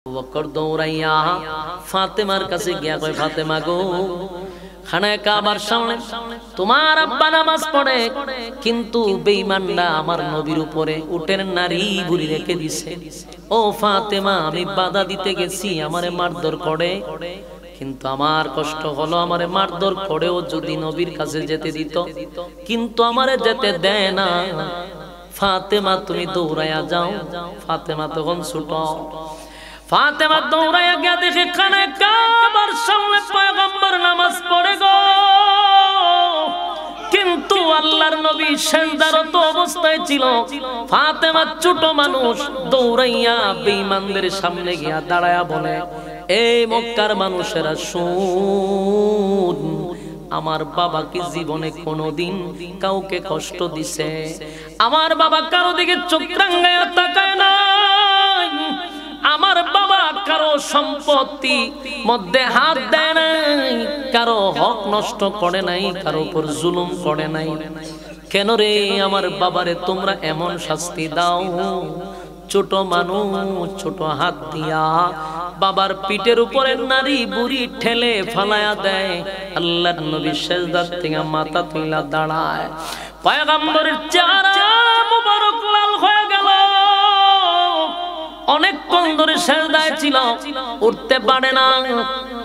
বকর দৌড়াইয়া ফাতেমার কাছে গিয়া কয়, ফাতেমা গো, খানায় কাবার সামনে তোমার আব্বা নামাজ পড়ে, কিন্তু বেঈমানরা আমার নবীর উপরে উটের নারী বুড়ি রেখে দিছে। ও ফাতেমা, আমি বাধা দিতে গেছি, আমারে মারধর করে, কিন্তু আমার কষ্ট হলো, আমারে মারধর করেও যদি নবীর কাছে যেতে দিত, কিন্তু আমারে যেতে দেয় না। ফাতেমা তুমি দৌড়াইয়া যাও। ফাতেমা তখন ছোট। ফাতেমা দৌড়াইয়া গিয়া দেখে খানে কাবার সামনে পয়গম্বর নামাজ পড়ে গো, কিন্তু আল্লাহর নবী সিজদারত অবস্থায় ছিল। ফাতেমা ছোট মানুষ, দৌড়াইয়া বেঈমানদের সামনে গিয়া দাঁড়ায়া বলে, এই মক্কার মানুষেরা শুন, আমার বাবা কি জীবনে কোনোদিন কাউকে কষ্ট দিছে? আমার বাবা কারো দিকে চোখ রাঙায়া তাকায় না। আমার বাবা কারো সম্পত্তি মধ্যে হাত দেয় নাই, কারো হক নষ্ট করে নাই, কারো উপর জুলুম করে নাই। কেন রে আমার বাবারে তোমরা এমন শাস্তি দাও? ছোট মানুষ ছোট হাত দিয়া বাবার পিঠের উপরে নারী বুড়ি ঠেলে ফালায়া দেয়। আল্লাহর নবী সিজদা থেকে মাথা তুইলা দাঁড়ায়, পয়গম্বরের চেহারা মুবারক লাল হয়ে গেল। অনেকক্ষণ ধরে সিজদায় ছিল, উঠতে পারে না।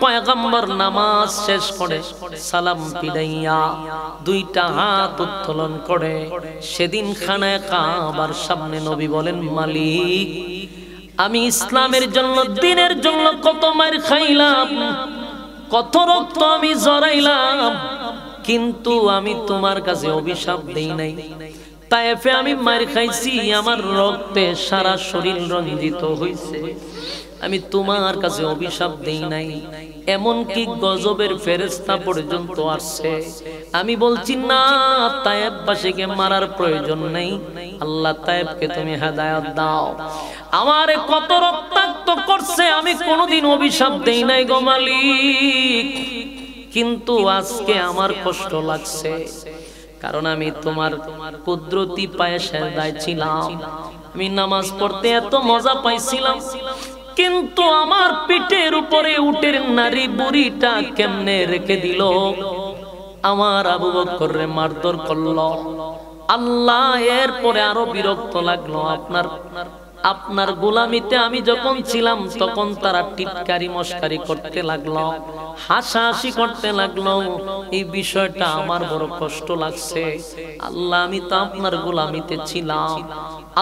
পয়গম্বর নামাজ শেষ করে সালাম ফিরাইয়া দুইটা হাত উত্তোলন করে সেদিন খানায় কাবার সামনে নবী বলেন, মালিক, আমি ইসলামের জন্য, দ্বীনের জন্য কত মার খাইলাম, কত রক্ত আমি জড়াইলাম, কিন্তু আমি তোমার কাছে অভিশাপ দেই নাই। তায়েফে আমি মার খাইছি, আমার রক্তে সারা শরীর রঞ্জিত হইছে, আমি তোমার কাছে অভিশাপ দেই নাই। এমন কি গজবের ফেরেশতা পর্যন্ত আসছে। আমি বলছি না, তায়েফবাসীকে মারার প্রয়োজন নেই, আল্লাহ তায়েফকে তুমি হেদায়েত দাও। আমারে কত রক্তাক্ত করছে, আমি কোনোদিন অভিশাপ দেই নাই গো মালিক, কিন্তু আজকে আমার কষ্ট লাগছে, কারণ আমি তোমার কুদরতি পায়ে সিজদায় ছিলাম। আমি নামাজ পড়তে এত মজা পাইছিলাম, কিন্তু আমার পিঠের উপরে উটের নারী বুড়িটা কেমনে রেখে দিল? আমার আবু বকররে মারধর করলো। আল্লাহ এরপরে আরো বিরক্ত লাগলো। আপনার গোলামিতে আমি যখন ছিলাম তখন তারা টিটকারি মস্কারি করতে লাগলো, হাসাহাসি করতে লাগলো। এই বিষয়টা আমার বড় কষ্ট লাগছে। আল্লাহ, আমি তো আপনার গোলামিতে ছিলাম।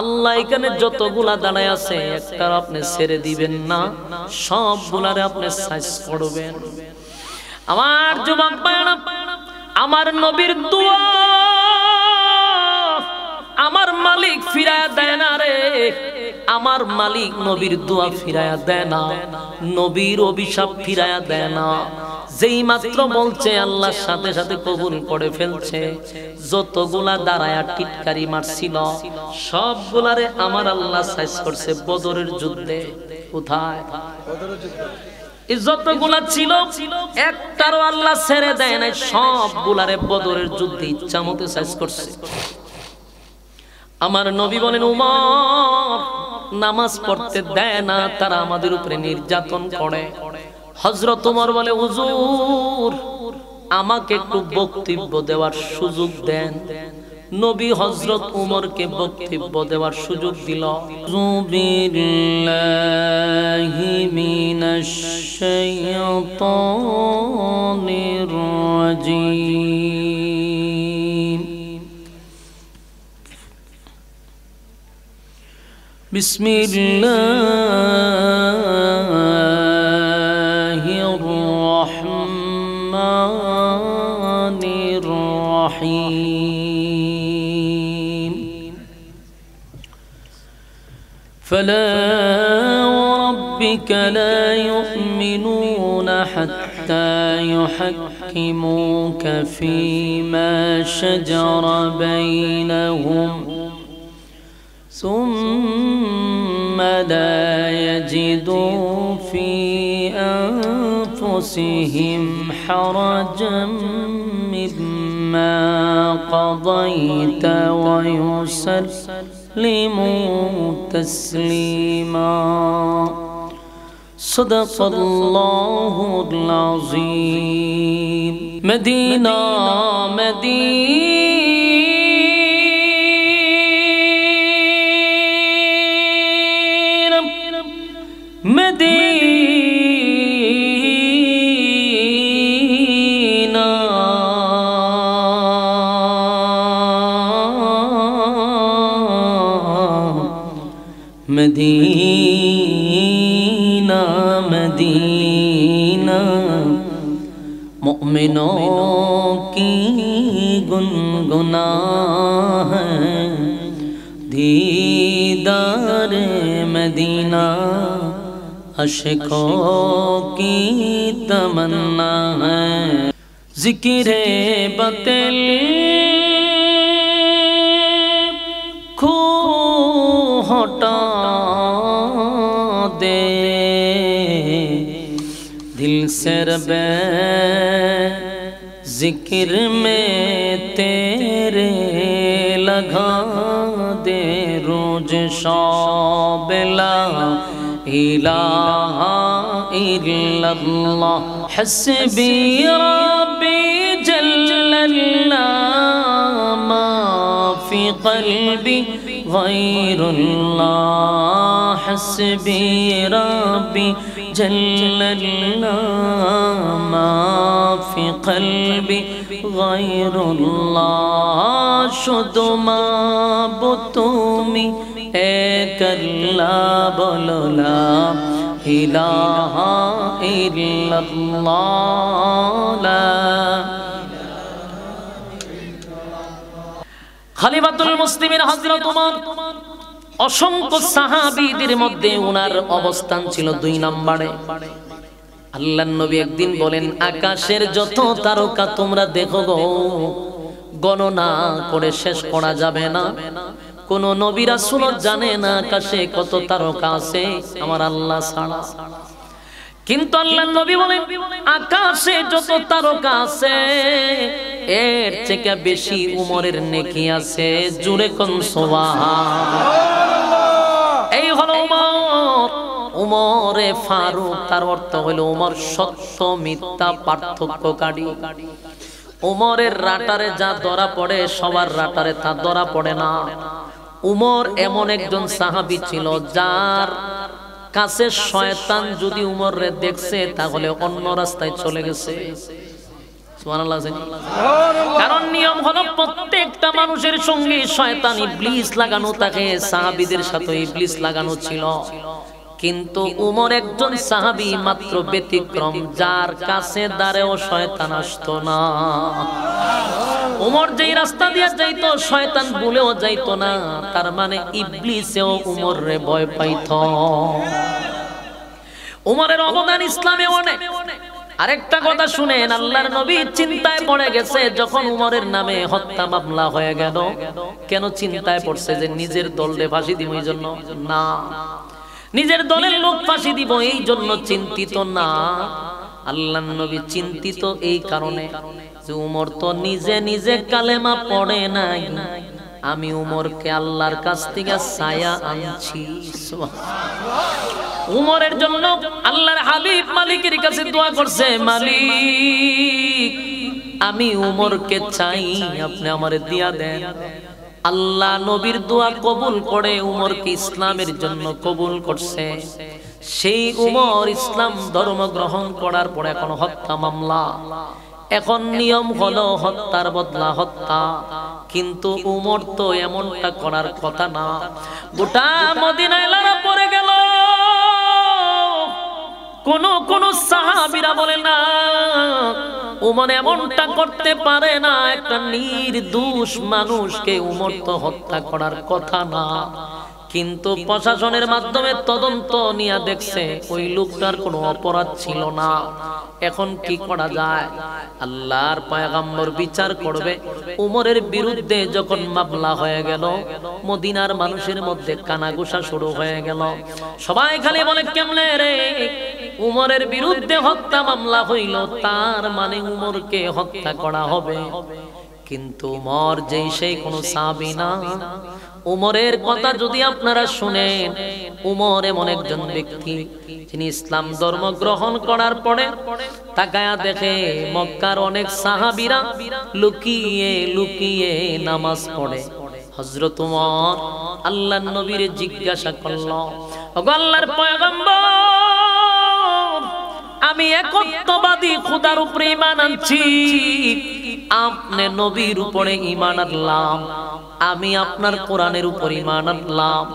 আল্লাহ, এখানে যতগুলা দাঁড়ায় আছে একটা আপনি ছেড়ে দিবেন না, সবগুলারে আপনি সাইজ করবেন। আমার যুবক ভাইরা, আমার নবীর দোয়া আমার মালিক ফিরায়া দেয় না রে। আমার মালিক নবীর দোয়া ফিরায়া দেয় না, নবীর অভিশাপ ফিরায়া দেয় না। যেই মাত্র বলছে আল্লাহর সাথে সাথে কবুল করে ফেলছে। যতগুলা দাঁড়ায়া টিটকারি মারছিল সবগুলারে আমার আল্লাহ সাইজ করছে বদরের যুদ্ধে। কোথায়? বদরের যুদ্ধে। যতগুলা ছিল একটারও আল্লাহ ছেড়ে দেয় নাই, সবগুলারে বদরের যুদ্ধে ইচ্ছা মতো সাইজ করছে। আমার নবী বলেন, উমর, নামাজ পড়তে দেয় না, তারা আমাদের উপরে নির্যাতন করে। হযরত উমর বলে, হুজুর, আমাকে একটু বক্তব্য দেওয়ার সুযোগ দেন। নবী হযরত উমরকে বক্তব্য দেওয়ার সুযোগ দিল। বিল্লাহি মিনাশ শাইতানির রাজীম। বিসমিল্লাহির রহমানির রহিম। فلا وربك لا يؤمنون حتى يحكموك فيما شجر بينهم ثم لا يجدوا في أنفسهم حرجا مما قضيت ويسلموا تسليما सदक़ल्लाहुल अज़ीम। Medina Medina Medina Medina Medina मोमिनों की गुनगुना है दीदार मदीना, अशकों की तमन्ना है। जिक्रे बतिल खो हटा दे, दिल से रबे जिक्र में तेरे लगा दे। रोज शाबिला इलाहा इल्लल्लाह हस्बी रब्बी जल्लल्लाह मा फी क़ल्बी गैरुल्लाह हस्बी रब्बी जल्लल्लाह मा फी क़ल्बी गैरुल्लाह। शुदु माबुद तुमी एक अल्लाह, बोलो ला इलाहा इल्लल्लाह। খলিফাতুল মুসলিমিন হযরত ওমর অসংখ্য সাহাবীদের মধ্যে ওনার অবস্থান ছিল 2 নম্বরে। আল্লাহর নবী একদিন বলেন, আকাশের যত তারকা তোমরা দেখো গো, গণনা করে শেষ করা যাবে না। কোন নবী রাসূল জানে না আকাশে কত তারকা আছে আমার আল্লাহ ছাড়া। কিন্তু আল্লাহর নবী বলেন, আকাশে যত তারকা আছে এর থেকে বেশি উমরের নেকি আছে। জোরে কোন সুবহানাল্লাহ। এই হলো উমর, উমরে ফারুক। তার অর্থ হলো উমর সত্য মিথ্যা পার্থক্যকারী। উমরের রাটারে যা ধরা পড়ে সবার রাটারে তা ধরা পড়ে না। উমর এমন একজন সাহাবী ছিল যার কাছে শয়তান যদি উমরে দেখছে তাহলে অন্য রাস্তায় চলে গেছে। সুবহানাল্লাহ। কারণ নিয়ম হলো প্রত্যেকটা মানুষের সঙ্গে শয়তান ইবলিস লাগানো থাকে। সাহাবীদের সাথে ইবলিস লাগানো ছিল, কিন্তু উমর একজন সাহাবী মাত্র ব্যতিক্রম, যার কাছে দাঁড়েও শয়তান আসতো না। উমর যেই রাস্তা দিয়ে যাইতো শয়তান ভুলেও যাইতো না, তার মানে ইবলিসেও উমরে ভয় পাইত। উমরের অবদান ইসলামে অনেক। আরেকটা কথা শুনেন, আল্লাহর নবী চিন্তায় পড়ে গেছে যখন উমরের নামে হত্যা মামলা হয়ে গেল। কেন চিন্তায় পড়ছে? যে নিজের দলরে ফাঁসি দিব এই জন্য না, নিজের দলের লোক ফাঁসি দিব এই জন্য চিন্তিত না। আল্লাহর নবী চিন্তিত এই কারণে যে উমর তো নিজে নিজে কালেমা পড়ে নাই, আমি উমরকে আল্লাহর কাছ থেকে ছায়া আনছি। উমরের জন্য আল্লাহর হাবিব মালিকের কাছে দোয়া করছে, মালিক আমি উমরকে চাই, আপনি আমারে দিয়া দেন। আল্লাহ নবীর দোয়া কবুল করে উমরকে ইসলামের জন্য কবুল করছে। সেই উমর ইসলাম ধর্ম গ্রহণ করার পর এখন হত্যা মামলা। এখন নিয়ম হলো হত্যার বদলা হত্যা, কিন্তু উমর তো এমনটা করার কথা না। গোটা মদিনায় লড়া পড়ে গেল। কোন সাহাবীরা বলে না উমর এমনটা করতে পারে না, একটা নির্দোষ মানুষকে উমর তো হত্যা করার কথা না। কিন্তু প্রশাসনের মাধ্যমে তদন্ত নিয়ে দেখছে ওই লোকটার কোনো অপরাধ ছিল না। এখন কি করা যায়? আল্লাহর পয়গম্বর বিচার করবে। উমরের বিরুদ্ধে যখন মামলা হয়ে গেল, মদিনার মানুষের মধ্যে কানাঘুষা শুরু হয়ে গেল। সবাই খালি বলে কেমনে রে, উমরের বিরুদ্ধে হত্যা মামলা হইল, তার মানে উমরকে হত্যা করা হবে। কিন্তু উমর যেই সেই কোনো সাহাবী না। উমরের কথা যদি আপনারা শুনেন, উমর এমন একজন ব্যক্তি যিনি ইসলাম ধর্ম গ্রহণ করার পরে তাকায়া দেখে মক্কার অনেক সাহাবীরা লুকিয়ে লুকিয়ে নামাজ পড়ে। হযরত উমর আল্লাহর নবীরে জিজ্ঞাসা করল, ওগো আল্লাহর পয়গম্বর, আমি একত্ববাদী খোদার উপরে ঈমান আনছি, আপনি নবীর উপরে ঈমান আনলাম, আমি আপনার কোরআনের উপর ঈমান আনলাম,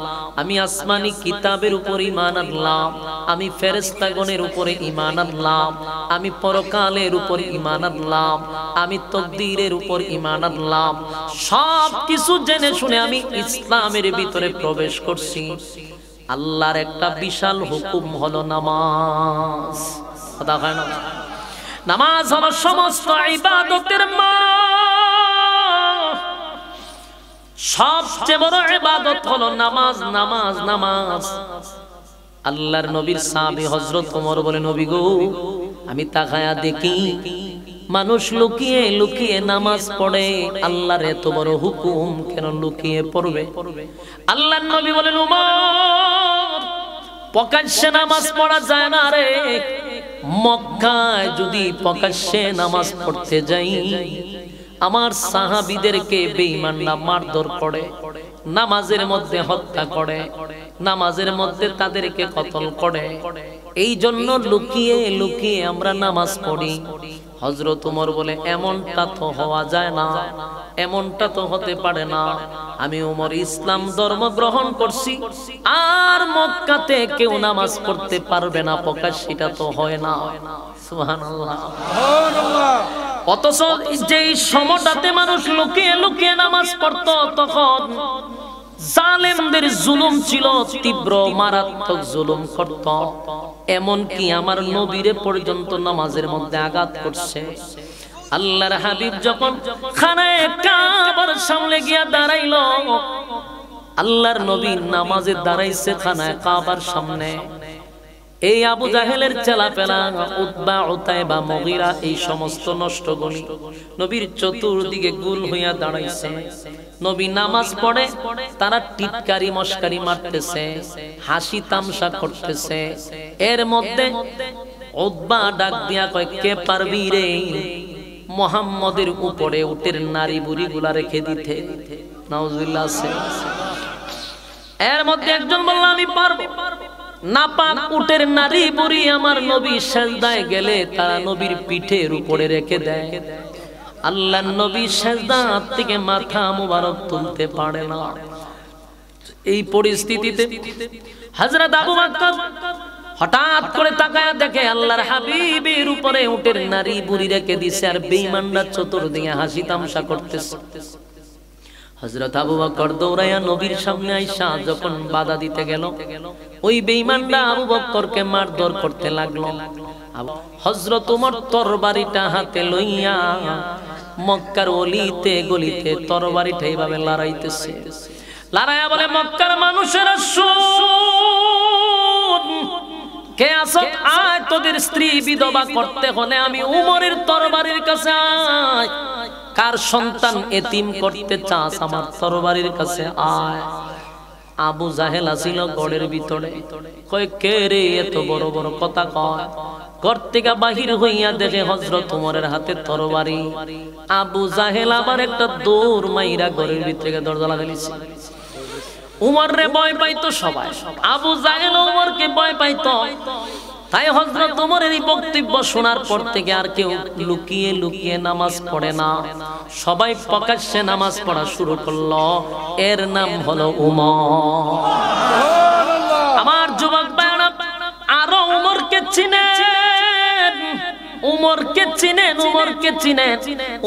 আমি আসমানি কিতাবের উপর ঈমান আনলাম, আমি ফেরেশতাগণের উপরে ঈমান আনলাম, আমি পরকালের উপর ঈমান আনলাম, আমি তাকদীরের উপর ঈমান আনলাম, সব কিছু জেনে শুনে আমি ইসলামের ভিতরে প্রবেশ করছি। আল্লাহর একটা বিশাল হুকুম হলো নামাজ। কথা হয় না? নামাজ হলো সমস্ত ইবাদতের মা। সবচেয়ে বড় ইবাদত হলো নামাজ, নামাজ, নামাজ। আল্লাহর নবীর সাহাবী হযরত ওমর বলে, নবী গো, আমি তাকায়া দেখি মানুষ লুকিয়ে লুকিয়ে নামাজ পড়ে, আল্লাহর এত বড় হুকুম কেন লুকিয়ে পড়বে? আল্লাহর নবী বলেন, ওমর, প্রকাশ্যে নামাজ পড়া যায় না রে। মক্কায় যদি প্রকাশ্যে নামাজ পড়তে যাই, আমার সাহাবীদেরকে বেঈমানরা মারধর করে, নামাজের মধ্যে হত্যা করে, নামাজের মধ্যে তাদেরকে কতল করে। এই জন্য লুকিয়ে লুকিয়ে আমরা নামাজ পড়ি। হযরত ওমর বলে, এমনটা তো হওয়া যায় না, এমনটা তো হতে পারে না। আমি ওমর ইসলাম ধর্ম গ্রহণ করছি, আর মক্কাতে কেউ নামাজ পড়তে পারবে না প্রকাশ্যে, এটা তো হয় না। সুবহানাল্লাহ। অথচ যেই সময়টাতে মানুষ লুকিয়ে লুকিয়ে নামাজ পড়তো, তখন জালেমদের জুলুম ছিল তীব্র, মারাত্মক জুলুম করত। এমন কি আমার নবীরে পর্যন্ত নামাজের মধ্যে আঘাত করছে। আল্লাহর হাবিব যখন খানায়ে কাবার সামনে গিয়া দাঁড়াইলো, আল্লাহর নবী নামাজে দাঁড়াইছে খানায়ে কাবার সামনে। এই আবু জাহেলের চেলাপেলা, উতবা, উতাইবা, মুগীরা, এই সমস্ত নষ্ট গলি নবীর চতুর্দিকে গুল হইয়া দাঁড়াইছে। নবী নামাজ পড়ে, তারা টিটকারি মস্কারি মারতেছে, হাসি তামসা করতেছে। এর মধ্যে উতবা ডাক দিয়া কয়, কে পারবি রে মুহাম্মদের উপরে উটের নারী বুড়ি গুলা রেখে দিতে? নাউজুবিল্লাহ। এর মধ্যে একজন বলল, আমি পারবো। নাপাক উটের নারী বুড়ি আমার নবী সিজদায় গেলে তারা নবীর পিঠের উপরে রেখে দেয়। আল্লাহর নবী সিজদা থেকে মাথা মুবারক তুলতে পারে না। এই পরিস্থিতিতে হযরত আবু বকর হঠাৎ করে তাকায়া দেখে আল্লাহর হাবিবের উপরে উটের নারী বুড়ি রেখে দিছে, আর বেঈমানরা চতুর্দিকে হাসি তামসা করতেছে। হযরত আবু বকর দৌড়াইয়া নবীর সামনে আইসা যখন বাধা দিতে গেল, ওই বেঈমানরা আবু বকরকে মারধর করতে লাগলো। হযরত ওমর তরবারিটা হাতে লইয়া মক্কার অলিতে গলিতে তরবারিটা এইভাবে লড়াইতেছে। লড়াইয়া বলে, মক্কার মানুষেরা শুন, কে আসত আয়, তোদের স্ত্রী বিধবা করতে হলে আমি উমরের তরবারির কাছে আয়। কার সন্তান এতিম করতে চাস, আমার তরবারির কাছে আয়। আবু জাহেল আসিল গড়ের ভিতরে, কয় কে রে এত বড় বড় কথা কয়? ঘর থেকে বাহির হইয়া দেখে হযরত ওমরের হাতে তরবারি। আবু জাহেল আবার একটা দৌড় মাইরা ঘরের ভিতরে দরজা লাগাইছে। উমর রে ভয় পাইতো সবাই, আবু জাহেল ওমরকে ভয় পাইতো। তাই হযরত ওমরের এই বক্তব্য শোনার পর থেকে আর কেউ লুকিয়ে লুকিয়ে নামাজ পড়ে না, সবাই প্রকাশ্যে নামাজ পড়া শুরু করলো। এর নাম হলো উমর। আমার যুবক ভাইরা, আরো উমরকে চিনেন, উমরকে চিনেন, উমরকে চিনেন।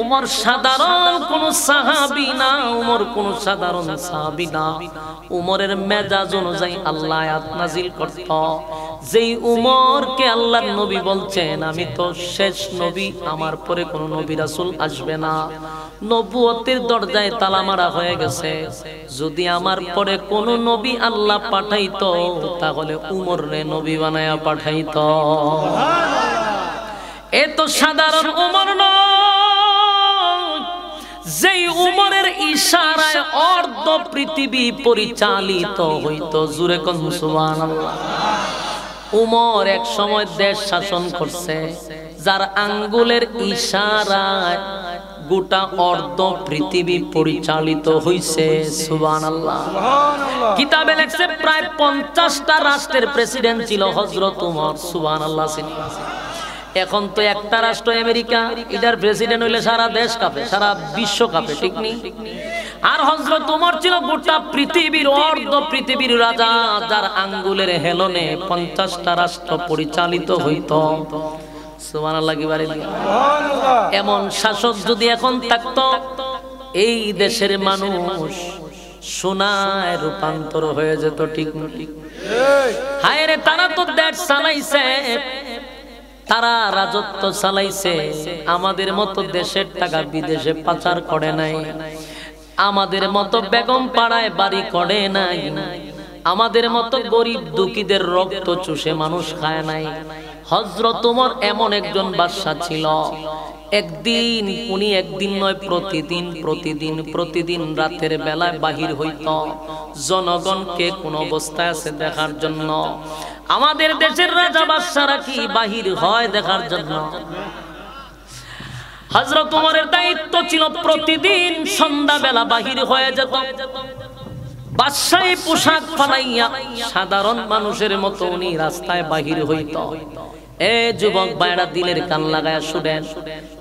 উমর সাধারণ কোন সাহাবী না, উমর কোন সাধারণ সাহাবী না। উমরের মেজাজ অনুযায়ী আল্লাহ আয়াত নাজিল করত। যেই উমরকে আল্লাহর নবী বলছেন, আমি তো শেষ নবী, আমার পরে কোন নবী রাসূল আসবে না, নবুয়তের দরজায় তালা মারা হয়ে গেছে। যদি আমার পরে কোন নবী আল্লাহ পাঠাইতো, তাহলে উমর রে নবী বানায়া পাঠাইতো। এত সাধারণ উমর নয়, যেই উমরের ইশারায় অর্ধ পৃথিবী পরিচালিত হইতো, জুরে কোন সুবহানাল্লাহ। উমর এক সময় দেশ শাসন করছে, যার আঙ্গুলের ইশারায় গোটা অর্ধ পৃথিবী পরিচালিত হইছে, সুবহানাল্লাহ। কিতাবে লেখছে প্রায় 50টা রাষ্ট্রের প্রেসিডেন্ট ছিল হযরত উমর, সুবহানাল্লাহ। এখন তো একটা রাষ্ট্র আমেরিকা, এটার প্রেসিডেন্ট হইলে সারা দেশ কাঁপে, সারা বিশ্ব কাঁপে, ঠিক নেই? আর হযরত উমর ছিল গোটা পৃথিবীর অর্ধ পৃথিবীর রাজা, যার আঙ্গুলের হেলনে 50টা রাষ্ট্র পরিচালিত হইতো, সুবহানাল্লাহ। কি বলেন? এমন শাসক যদি এখন থাকতো, এই দেশের মানুষ সোনায় রূপান্তর হয়ে যেত, ঠিক না? হায় রে, তারা তো দেশ চালাইছে, তারা রাজত্ব চালাইছে, আমাদের মতো দেশের টাকা বিদেশে পাচার করে নাই, আমাদের মতো বেগম পাড়ায় বাড়ি করে নাই, আমাদের মতো গরিব দুঃখীদের রক্ত চুষে মানুষ খায় নাই। হযরত ওমর এমন একজন বাদশা ছিল, একদিন উনি একদিন নয়, প্রতিদিন রাতের বেলায় বাহির হইত জনগণকে কোন অবস্থায় আছে দেখার জন্য। আমাদের দেশের রাজা বাদশারা কি বাহির হয় দেখার জন্য? হযরত ওমরের দায়িত্ব ছিল প্রতিদিন সন্ধ্যা বেলা বাহির হয়ে যেত, বাদশাহী পোশাক ফালাইয়া সাধারণ মানুষের মতো উনি রাস্তায় বাহির হইত। এ যুবক ভাইরা, দিলের কান লাগায়া শুনেন,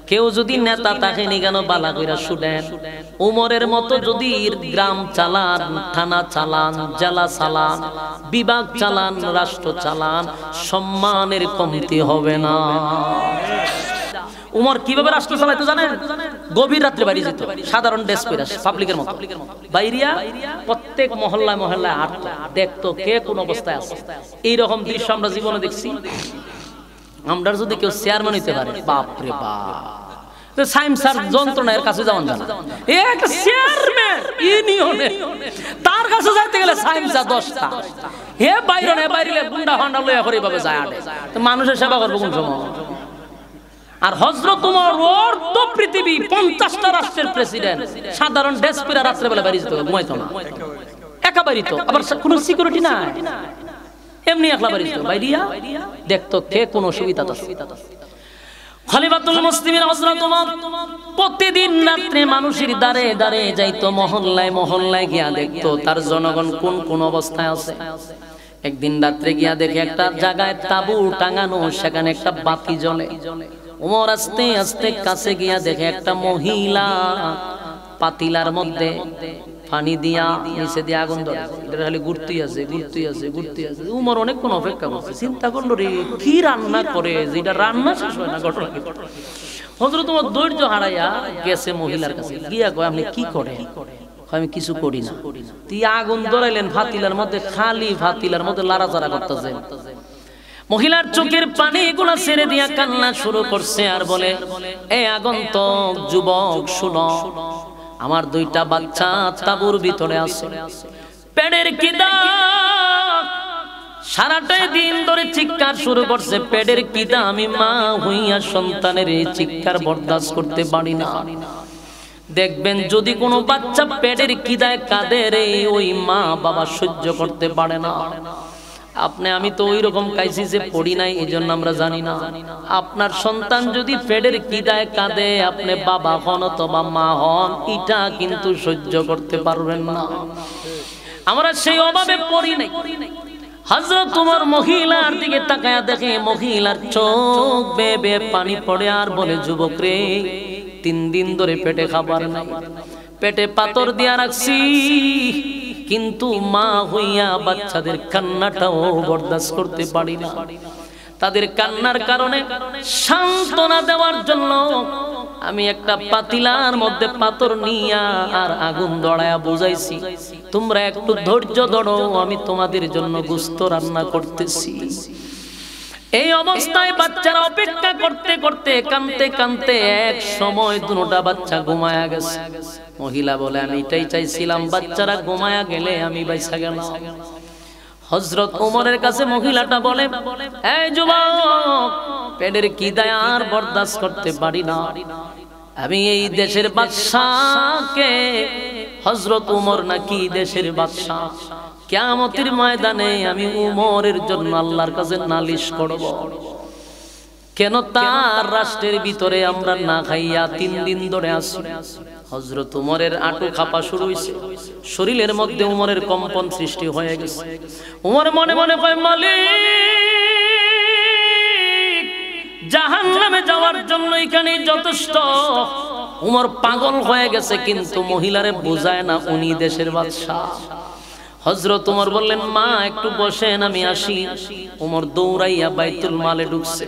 কেউ যদি নেতা তাকে নিগান বালা কইরা শুনেন, উমরের মতো যদি গ্রাম চালান, থানা চালান, জেলা চালান, বিভাগ চালান, রাষ্ট্র চালান, সম্মানের কমতি হবে না। উমর কিভাবে রাষ্ট্র চালাইতো জানেন? গভীর রাত্রে বাইরে যেত, সাধারণ ড্রেস পরে, পাবলিকের মতো বাইরিয়া প্রত্যেক মহল্লায় মহল্লায় হাঁটতো, দেখতো কে কোন অবস্থায় আছে। এইরকম দৃশ্য আমরা জীবনে দেখছি। আমরা যদি কেউ চেয়ারম্যান হইতে পারে, বাপ রে বাপ, সাইমসার যন্ত্রণার কাছে যাওয়া যায় না। একটা চেয়ারম্যান ইউনিয়নে, তার কাছে যাইতে গেলে সাইমসা 10টা, হে বাইরে বাইরে গুন্ডা ফান্ডা লইয়া করে ভাবে যায় আটে, তো মানুষের সেবা করবো কোন সময়? আর হযরত ওমর অর্ধ পৃথিবী 50টা রাষ্ট্রের প্রেসিডেন্ট, সাধারণ ড্রেস পরে রাত্রে বেলা বাইরে যেত, ঘুমাইতো না, একা বাড়িতো, আবার কোনো সিকিউরিটি নাই, এমনি একলা বাড়িতো, বাইরিয়া দেখতো কে কোন অসুবিধা আছে। খলিফাতুল মুসলিমিন হযরত ওমর প্রতিদিন রাতে মানুষের দ্বারে দ্বারে যাইতো, মহল্লায় মহল্লায় গিয়া দেখতো তার জনগণ কোন কোন অবস্থায় আছে। একদিন রাত্রে গিয়া দেখে একটা জায়গায় তাবু টাঙানো, সেখানে একটা বাতি জ্বলে। ওমর আস্তে আস্তে কাছে গিয়া দেখে একটা মহিলা পাতিলার মধ্যে পানি দিয়া নিচে দিয়ে আগুন ধরে, এটা খালি ঘুরতেই আছে। উমর অনেকক্ষণ অপেক্ষা করছে, চিন্তা করলো রে কি রান্না করে, যেটা রান্না শেষ হয় না ঘটনা। হযরত ওমর ধৈর্য হারাইয়া গেছে মহিলার কাছে, গিয়া কয় আপনি কি করেন? আমি কিছু করি না। তুই আগুন ধরাইলেন ফাতিলার মধ্যে, খালি ফাতিলার মধ্যে লাড়াচাড়া করতেছে। মহিলার চোখের পানি গুলা ছেড়ে দিয়া কান্না শুরু করছে আর বলে, এ আগন্তুক যুবক শুনো, আমার 2টা বাচ্চা তাঁবুর ভিতরে আছে, পেটের খিদা, সারাটাই দিন ধরে চিৎকার শুরু করছে, পেটের খিদা, আমি মা হইয়া সন্তানের এই চিৎকার বরদাস্ত করতে পারি না। দেখবেন যদি কোনো বাচ্চা পেটের খিদায় কাঁদে রে, ওই মা বাবা সহ্য করতে পারে না। আমি তো ওই রকম কাইসিসে পড়ি নাই, এই জন্য আমরা জানি না। আপনার সন্তান যদি পেটের খিদায় কাঁদে, আপনি বাবা হন অথবা মা হন, এটা কিন্তু সহ্য করতে পারবেন না। আমরা সেই অভাবে পড়ি নাই। হযরত ওমর মহিলার দিকে তাকায়া দেখে মহিলার চোখ বেয়ে বেয়ে পানি পড়ে আর বলে, যুবক রে, 3 দিন ধরে পেটে খাবার নাই, পেটে পাথর দিয়া রাখছি, কিন্তু মা হইয়া বাচ্চাদের কান্নাটাও বরদাস্ত করতে পারি না। তাদের কান্নার কারণে সান্ত্বনা দেওয়ার জন্য আমি একটা পাতিলার মধ্যে পাথর নিয়া আর আগুন ধরায়া বুঝাইছি, তোমরা একটু ধৈর্য ধরো, আমি তোমাদের জন্য গোশত রান্না করতেছি। এই অবস্থায় বাচ্চারা অপেক্ষা করতে করতে কাঁদতে কাঁদতে এক সময় 2টা বাচ্চা ঘুমায়া গেছে। মহিলা বলে, আমি এটাই চাইছিলাম, বাচ্চারা ঘুমায়া গেলে আমি বাইসা গেলাম। হযরত ওমরের কাছে মহিলাটা বলে, এই যুবক, পেটের খিদায় আর বরদাস্ত করতে পারি না, আমি এই দেশের বাদশাকে, হযরত উমর নাকি দেশের বাদশা, কিয়ামতের ময়দানে আমি উমরের জন্য আল্লাহর কাছে নালিশ করব। কেন তার রাষ্ট্রের ভিতরে আমরা না খাইয়া 3 দিন ধরে আছি। হযরত উমরের আঁটু কাঁপা শুরু হইছে, শরীরের মধ্যে উমরের কম্পন সৃষ্টি হয়ে গেছে। উমর মনে মনে কয়, মালিক, জাহান্নামে যাওয়ার জন্য এখানে যথেষ্ট। উমর পাগল হয়ে গেছে, কিন্তু মহিলারে বোঝায় না উনি দেশের বাদশা। হযরত উমর বললেন, মা একটু বসেন, আমি আসি। উমর দৌড়াইয়া বাইতুল মালে ঢুকছে।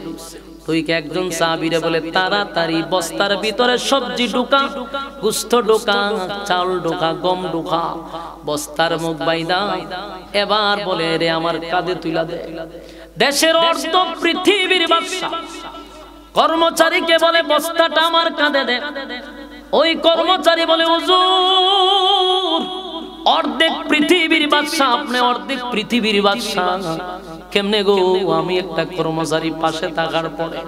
তুই কে একজন সাহাবীরে বলে, তাড়াতাড়ি বস্তার ভিতরে সবজি ঢুকা, গোশত ঢুকা, চাল ঢুকা, গম ঢুকা, বস্তার মুখ বাইদা। এবার বলে, রে আমার কাঁধে তুইলা দে। দেশের অর্ধ পৃথিবীর বাদশা কর্মচারীকে বলে, বস্তাটা আমার কাঁধে দে। ওই কর্মচারী বলে, হুজুর, অর্ধেক পৃথিবীর বাদশা আপনি, অর্ধেক পৃথিবীর বাদশা কেমনে গো? আমি একটা কর্মচারী পাশে থাকার পরে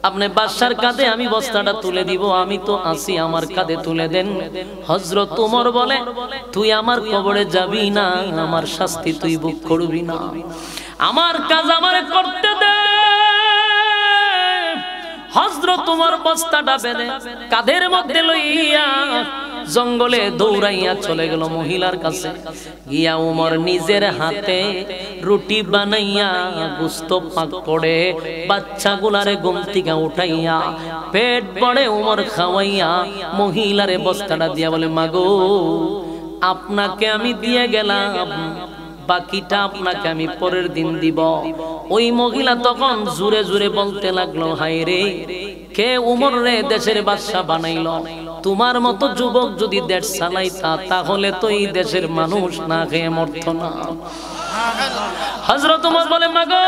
আপনি বাদশার কাঁধে আমি বস্তাটা তুলে দিব, আমি তো আছি, আমার কাঁধে তুলে দেন। হযরত উমর বলে, তুই আমার কবরে যাবি না, আমার শাস্তি তুই ভোগ করবি না, আমার কাজ আমারে করতে দে। হযরত উমর বস্তাটা বেঁধে কাঁধের মধ্যে লইয়া জঙ্গলে দৌড়াইয়া চলে গেল মহিলার কাছে। গিয়া উমর নিজের হাতে রুটি বানাইয়া গোশত পাক করে বাচ্চাগুলারে ঘুম থেকে উঠাইয়া পেট ভরে উমর খাওয়াইয়া মহিলারে বস্তাটা দিয়া বলে, মাগো, আপনাকে আমি দিয়ে গেলাম, বাকিটা আপনাকে আমি পরের দিন দিব। ওই মহিলা তখন জোরে জোরে বলতে লাগলো, হায় রে, কে উমর রে দেশের বাদশা বানাইল? তোমার মতো যুবক যদি দেশ চালাইতা তাহলে তো এই দেশের মানুষ না খেয়ে মরত না। হযরত উমর বলে, মাগো,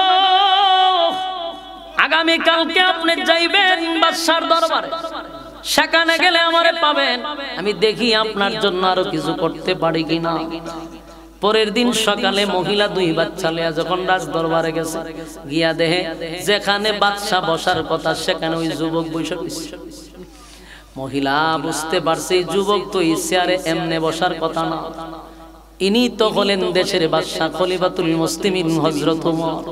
আগামী কালকে আপনি যাইবেন বাদশার দরবারে, সেখানে গেলে আমারে পাবেন, আমি দেখি আপনার জন্য আরো কিছু করতে পারি কিনা। পরের দিন সকালে মহিলা 2 বাচ্চা লইয়া যখন রাজ দরবারে গেছে, গিয়া দেখে যেখানে বাদশা বসার কথা সেখানে ওই যুবক বসে রয়েছে। মহিলা বুঝতে পারছে এই যুবক তো এই চেয়ারে এমনে বসার কথা না, ইনি তো হলেন দেশের বাদশা খলিফাতুল মুসলিমিন হযরত ওমর।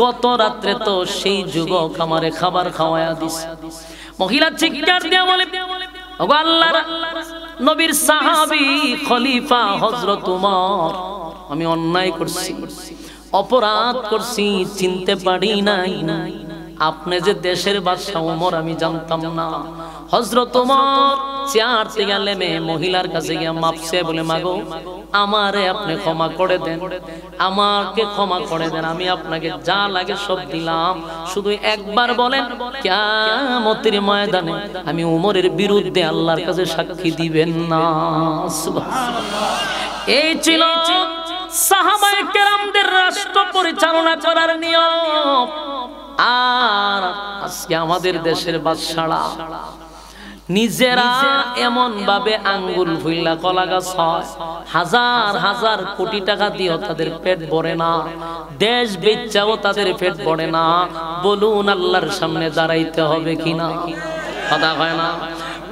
গত রাত্রে তো সেই যুবক আমারে খাবার খাওয়ায়া দিছে। মহিলা চিৎকার দিয়া বলে, ওগো আল্লাহর নবীর সাহাবী খলিফা হযরত ওমর, আমি অন্যায় করছি, অপরাধ করছি, চিনতে পারি নাই, আপনি যে দেশের বাদশা ওমর আমি জানতাম না। হযরত ওমর চেয়ার থেকে নেমে মহিলার কাছে গিয়ে মাপ চেয়ে বলে, মাগো, আমারে আপনি ক্ষমা করে দেন, আমাকে ক্ষমা করে দেন, আমি আপনাকে যা লাগে সব দিলাম, শুধু একবার বলেন কিয়ামতের ময়দানে আমি উমরের বিরুদ্ধে আল্লাহর কাছে সাক্ষী দিবেন না। সুবহানাল্লাহ। এই ছিল সাহাবায়ে কেরামদের রাষ্ট্র পরিচালনা করার নিয়ম। আর আজকে আমাদের দেশের বাদশারা নিজেরা এমন ভাবে আঙ্গুল ফুইলা কলা গাছ হয়, হাজার হাজার কোটি টাকা দিয়েও তাদের পেট ভরে না, দেশ বেচাও তাদের পেট ভরে না। বলুন আল্লাহর সামনে দাঁড়াইতে হবে কিনা? কথা হয় না?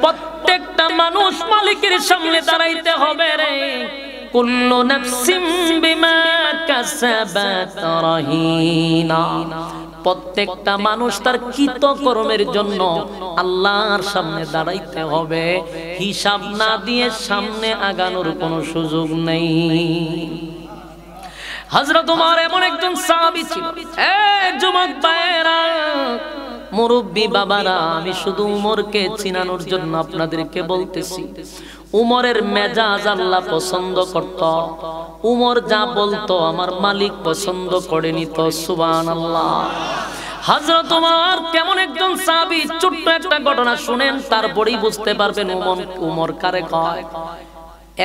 প্রত্যেকটা মানুষ মালিকের সামনে দাঁড়াইতে হবে রে। কুল্লু নাফসিম বিমা কাসাবাত রাহিনা। প্রত্যেকটা মানুষ তার কৃত কর্মের জন্য আল্লাহর সামনে দাঁড়াইতে হবে। হিসাব না দিয়ে সামনে আগানোর কোনো সুযোগ নেই। হযরত ওমর এমন একজন সাহাবী ছিল। যুবক ভাইয়েরা, মুরব্বী বাবারা, আমি শুধু উমরকে চিনানোর জন্য আপনাদেরকে বলতেছি। উমরের মেজাজ আল্লাহ পছন্দ করত। উমর যা বলতো আমার মালিক পছন্দ করে নিত। সুবহানাল্লাহ। হযরত ওমর কেমন একজন সাহাবী, ছোট্ট একটা ঘটনা শুনেন, তারপরেই বুঝতে পারবেন উমর কারে কয়।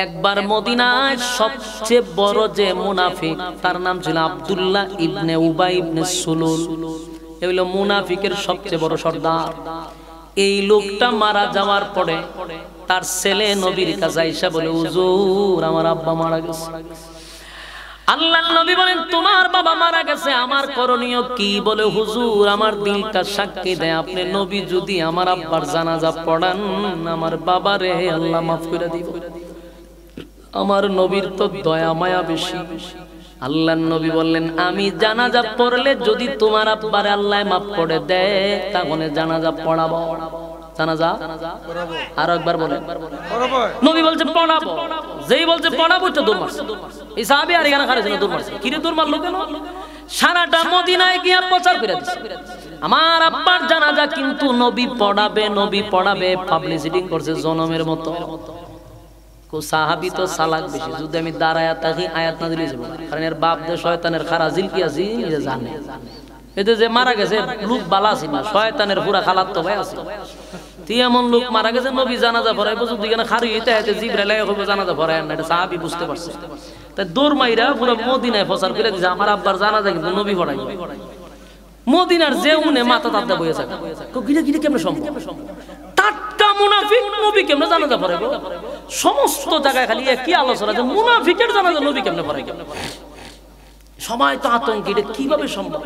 একবার মদিনায় সবচেয়ে বড় যে মুনাফিক, তার নাম ছিল আব্দুল্লাহ ইবনে উবাই ইবনে সুলুল। এই হলো মুনাফিকের সবচেয়ে বড় সর্দার। এই লোকটা মারা যাওয়ার পরে তার ছেলে নবীর কাছে আইসা বলে, হুজুর, আমার আব্বা মারা গেছে, আল্লাহর নবী বলেন তোমার বাবা মারা গেছে, আমার করণীয় কি? বলে হুজুর আমার দিলটা সাক্ষী দেয় আপনি নবী যদি আমার আব্বার জানাজা পড়ান আমার বাবারে আল্লাহ মাফ করে দিব। আমার নবীর তো দয়া মায়া বেশি। আল্লাহর নবী বললেন আমি জানাজা পড়লে যদি তোমার আব্বারে আল্লাহ মাফ করে দেয় তাহলে জানাজা পড়াবো। জানাজা পড়াবো। আর একবার বলেন নবী বলছে পড়াবো। যেই বলছে পড়াবো তো দূর মারছে। এই সাহাবী আর এখানে খাড়া ছিল দূর মারছে। কি রে দূর মারলো কেন? সারাটা মদিনায় গিয়ে প্রচার করে দিছে আমার আব্বার জানাজা কিন্তু নবী পড়াবে, নবী পড়াবে। পাবলিসিটি করছে জনমের মতো। সাহাবী তো চালাক বেশি। যদি আমি দাঁড়ায় থাকি আয়াত না দিলে যাবো, কারণ এর বাপ দে শয়তানের খারাজিল কি আছে জানে। এতে যে মারা গেছে লোক বালা ছিল না, শয়তানের পুরা খালাত তো ভাই আছে। তুই এমন লোক মারা গেছে নবী জানাজা পড়াইবো, যদি কেন খারি হইতে হইতে জিবরাইল হইবো জানাজা পড়ায় না, এটা সাহাবী বুঝতে পারছে। তাই দৌড় মাইরা পুরো মদিনায় প্রচার করে দিছে আমার আব্বার জানাজা কিন্তু নবী পড়াইবো। মদিনার যে উনে মাথা তাতে বইয়ে থাকে গিরে গিরে কেমনে সম্ভব? টাটকা মুনাফিক নবী কেমনে জানাজা পড়াইবো? সমস্ত জায়গায় খালি কি আলোচনা যে মুনাফিকের জানাজা নবী কেমনে পড়াইবো। সবাই তো আতঙ্কে, এটা কিভাবে সম্ভব?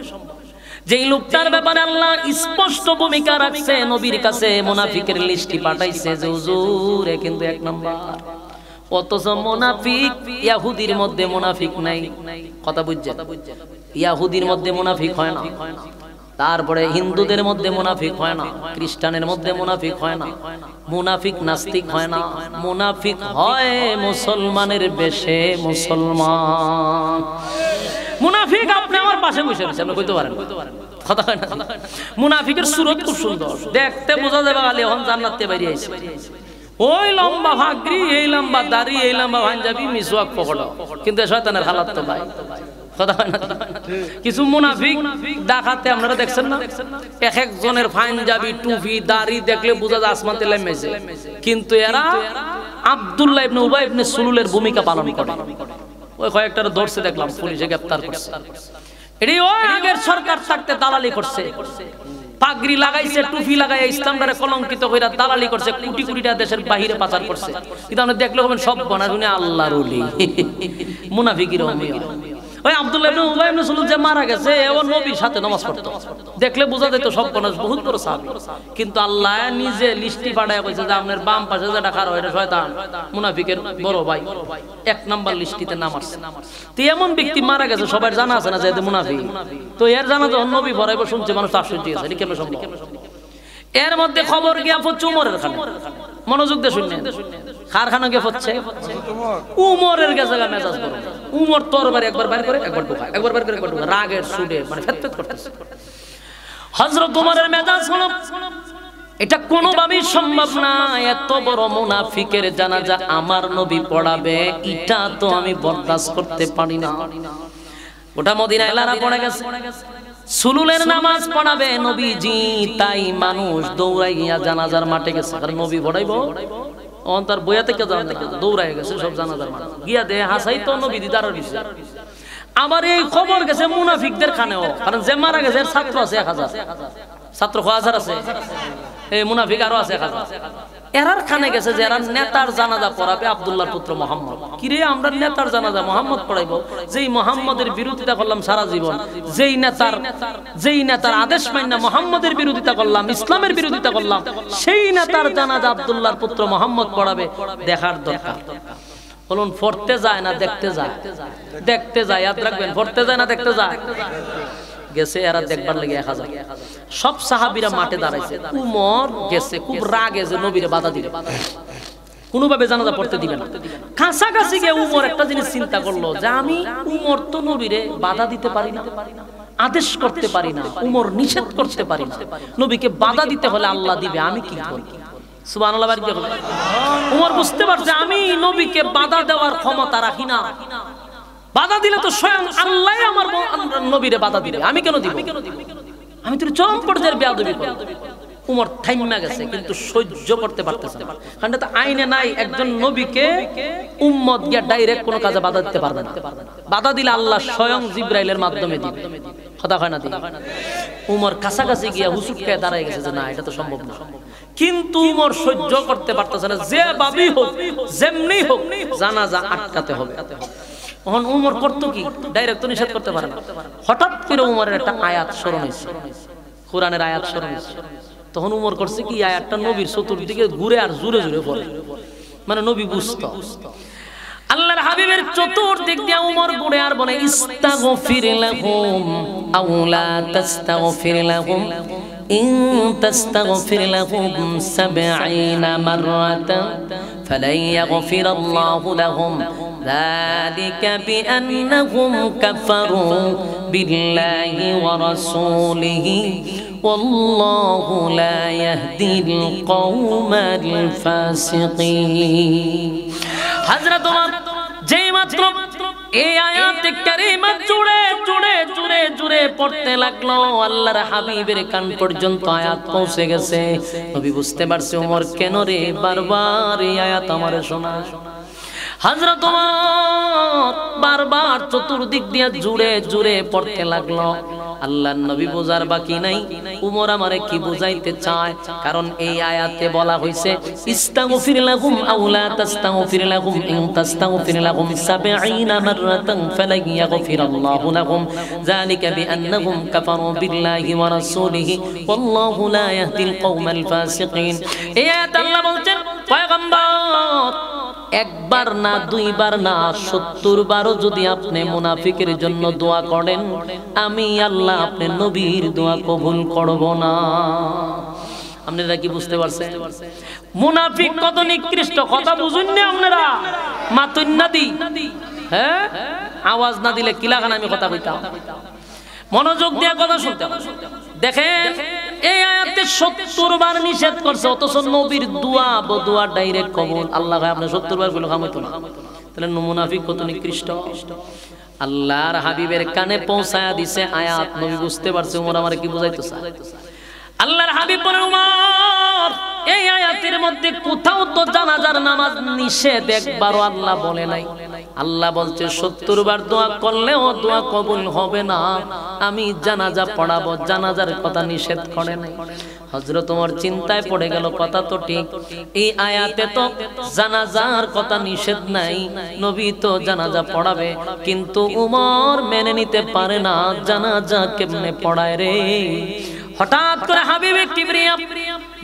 যেই লোকটার ব্যাপারে আল্লাহ স্পষ্ট ভূমিকা রাখছে নবীর কাছে মুনাফিকের লিস্টি পাঠাইছে যে হুজুর এ কিন্তু এক নাম্বার। অথচ মুনাফিক ইহুদির মধ্যে মুনাফিক নাই। কথা বুঝছেন? ইহুদির মধ্যে মুনাফিক হয় না, তারপরে হিন্দুদের মধ্যে মুনাফিক হয় না, খ্রিস্টানের মধ্যে মুনাফিক হয় না, মুনাফিক নাস্তিক হয় না, মুনাফিক হয় মুসলমানের বেশে মুসলমান। মুনাফিক আপনি আমার পাশে বসে আছেন, আপনি কইতে পারেন কথা হয় না। মুনাফিকের সুরত খুব সুন্দর, দেখতে বোঝা যাবে আলী এখন জান্নাতে বাইরে আইছে। ওই লম্বা ভাগরি, এই লম্বা দাড়ি, এই লম্বা পাঞ্জাবি, মিসওয়াক পকড়ো, কিন্তু শয়তানের হালাত তো ভাই কথা হয় না। কিছু মুনাফিক দেখাতে আপনারা দেখছেন না, এক একজনের পাঞ্জাবি টুপি দাড়ি দেখলে বোঝা যায় আসমান থেকে নেমেছে, কিন্তু এরা আব্দুল্লাহ ইবনে উবাই ইবনে সুলুলের ভূমিকা পালন করে। ওই কয়েকটার ধরছে দেখলাম, পুলিশে গ্রেফতার করছে। এটি ওই আগের সরকার থাকতে দালালি করছে, পাগড়ি লাগাইছে, টুপি লাগাইয়া ইসলামটারে কলঙ্কিত কইরা দালালি করছে, কোটি কোটি টাকা দেশের বাহিরে পাচার করছে। কিন্তু আপনি দেখলে বলেন সব বনা শুনে আল্লাহর ওলি মুনাফিকির অমিয়া। ওই আব্দুল্লাহ ইবনে উবাই ইবনে সুলুল যে মারা গেছে ও নবীর সাথে নামাজ পড়তো, দেখলে বোঝা যেত সব বনা বহুত বড় সাহাবী। কিন্তু আল্লাহ নিজে লিস্টি পাঠায় কইছে যে আপনার বাম পাশে যেটা খাড়া এটা শয়তান মুনাফিকের বড় ভাই, এক নাম্বার লিস্টিতে নাম আসছে। তো এমন ব্যক্তি মারা গেছে সবার জানা আছে না যে মুনাফিক, তো এর জানা যখন নবী পড়াইবো শুনছে মানুষ আশ্চর্য আছে, এটা কেমন সম্ভব? এর মধ্যে খবর গিয়া পড়ছে উমরের খানে, মনোযোগ দিয়ে শুনলেন, কারখানা গিয়ে পড়ছে উমরের গেছে মেজাজ বড়। উমর তরবারি একবার বাইর করে একবার ঢোকায়, একবার বাইর করে একবার ঢোকায়, রাগের সুরে মানে ফেতফেত করতেছে। হযরত উমরের মেজাজ হলো এটা কোনোভাবেই সম্ভব না, এত বড় মুনাফিকের জানাজা আমার নবী পড়াবে, এটা তো আমি বরদাস্ত করতে পারি না। ওটা মদিনায় লারা পড়ে গেছে, সুলুলের নামাজ পড়াবে নবীজি, তাই মানুষ দৌড়াইয়া জানাজার মাঠে গেছে, কারণ নবী পড়াইবো। তার বইয়া থেকে দৌড়াই গেছে সব জানাজার মাঠে গিয়া দে হাসাই তো নবী দিদার দিছে। আবার এই খবর গেছে মুনাফিকদের কানেও, কারণ যে মারা গেছে ছাত্র আছে 1000, ছাত্র 1000 আছে, এই মুনাফিক আরো আছে 1000। এরার খানে গেছে যে এরা নেতার জানাজা পড়াবে আব্দুল্লাহর পুত্র মুহাম্মদ। কিরে আমরা নেতার জানাজা মুহাম্মদ পড়াইবো, যেই মুহাম্মদের বিরোধিতা করলাম সারা জীবন, যেই নেতার আদেশ মাইনা মুহাম্মদের বিরোধিতা করলাম, ইসলামের বিরোধিতা করলাম, সেই নেতার জানাজা আব্দুল্লাহর পুত্র মুহাম্মদ পড়াবে, দেখার দরকার। বলুন পড়তে যায় না দেখতে যায়? দেখতে যায়, ইয়াদ রাখবেন, পড়তে যায় না দেখতে যায়। গেছে এরা দেখবার লাগে 1000, সব সাহাবীরা মাঠে দাঁড়াইছে। উমর গেছে খুব রাগে যে নবীরে বাধা দিবে, কোনোভাবে জানাজা পড়তে দিবে না। কাছাকাছি গিয়ে উমর একটা জিনিস চিন্তা করলো যে আমি উমর তো নবীরে বাধা দিতে পারি না, আদেশ করতে পারি না, উমর নিষেধ করতে পারি না, নবীকে বাধা দিতে হলে আল্লাহ দিবে, আমি কি করব? সুবহানাল্লাহ। উমর বুঝতে পারছে আমি নবীকে বাধা দেওয়ার ক্ষমতা রাখি না, বাধা দিলে তো স্বয়ং আল্লাহ আমার নবীরে বাধা দিবে, আমি কেন দিব? আমি তোর চরম পর্যায়ের বেয়াদবি করব। উমর থাইমা গেছে, কিন্তু সহ্য করতে পারতেছে না, কারণ এটা আইনে নাই একজন নবীকে উম্মত গিয়া ডাইরেক্ট কোনো কাজে বাধা দিতে পারবে না। বাধা দিলে আল্লাহ স্বয়ং জিবরাইলের মাধ্যমে দিবে, কথা হয় না? উমর কাছাকাছি গিয়া হুসুটকে দাঁড়ায় গেছে যে না এটা তো সম্ভব না, কিন্তু উমর সহ্য করতে পারতেছে না, যে ভাবেই হোক যেমনি হোক জানাজা আটকাতে হবে। তখন উমর করতো কি, ডাইরেক্ট তো নিষেধ করতে পারে না। হঠাৎ করে উমরের একটা আয়াত স্মরণ হয়েছে, কোরআনের আয়াত স্মরণ হয়েছে। তখন উমর করছে কি, আয়াতটা নবীর চতুর্দিকে ঘুরে আর জুড়ে জুড়ে পড়ে, মানে নবী বুঝতো। আল্লাহর হাবিবের চতুর্দিক দিয়ে উমর ঘুরে আর বলে, ইস্তাগফির লাহুম আও লা তাস্তাগফির লাহুম ইন তাস্তাগফির লাহুম 70 মাররাতান ফালাই ইয়াগফিরাল্লাহু লাহুম ذلك بأنهم كفروا بالله ورسوله والله لا يهدي القوم الفاسقين হযরত ওমর যেই মাত্র এই আয়াতে কারিমা জুড়ে জুড়ে জুড়ে জুড়ে পড়তে লাগলো, আল্লাহর হাবিবের কান পর্যন্ত আয়াত পৌঁছে গেছে। নবী বুঝতে পারছে ওমর কেন রে বারবার এই আয়াত আমারে শোনায়। হযরত ওমর বারবার চতুর্দিক দিয়ে জুড়ে জুড়ে পড়তে লাগলো। আল্লাহর নবী বোঝার বাকি নাই উমর আমারে কি বুঝাইতে চায়, কারণ এই আয়াতে বলা হয়েছে ইস্তাগফির লাহুম আও লা তাস্তাগফির লাহুম ইন তাস্তাগফির লাহুম 70 মাররাতান ফালা ইয়াগফিরাল্লাহু লাহুম যালিকা বিআন্নাহুম কাফারু বিল্লাহি ওয়া রাসূলিহি ওয়াল্লাহু লা ইয়াহদিল কওমাল ফাসিকিন। এই আয়াতে আল্লাহ বলছেন, পয়গম্বর একবার না দুইবার না 70 বারও যদি আপনি মুনাফিকের জন্য দোয়া করেন, আমি আল্লাহ আপনি নবীর দোয়া কবুল করব না। আপনারা কি বুঝতে পারছেন মুনাফিক কত নিকৃষ্ট? কথা বুঝুন না আপনারা? মাতুন না দি, হ্যাঁ আওয়াজ না দিলে কি লাগান আমি কথা কইতাম। মনোযোগ দিয়ে কথা শুনতে হবে। দেখেন এই আয়াতে 70 বার নিষেধ করছে, অথচ নবীর দোয়া বদুয়া ডাইরেক্ট কবুল। আল্লাহ আপনি 70 বার বলে কামাইতো না, তাহলে মুনাফিক কত নিকৃষ্ট। আল্লাহর হাবিবের কানে পৌঁছায়া দিছে আয়াত, নবী বুঝতে পারছে উমর আমারে কি বুঝাইতেছে। আল্লাহর হাবিব বলেন, উমর এই আয়াতের মধ্যে কোথাও তো জানাজার নামাজ নিষেধ একবারও আল্লাহ বলে নাই। আল্লাহ বলছে 70 বার দোয়া করলেও দোয়া কবুল হবে না, আমি জানাজা পড়াবো, জানাজার কথা নিষেধ করে নাই। হযরত ওমর চিন্তায় পড়ে গেল, কথা তো ঠিক, এই আয়াতে তো জানাজার কথা নিষেধ নাই, নবী তো জানাজা পড়াবে, কিন্তু উমর মেনে নিতে পারে না জানাজা কেমনে পড়ায় রে। হঠাৎ করে হাবিবে কিবরিয়া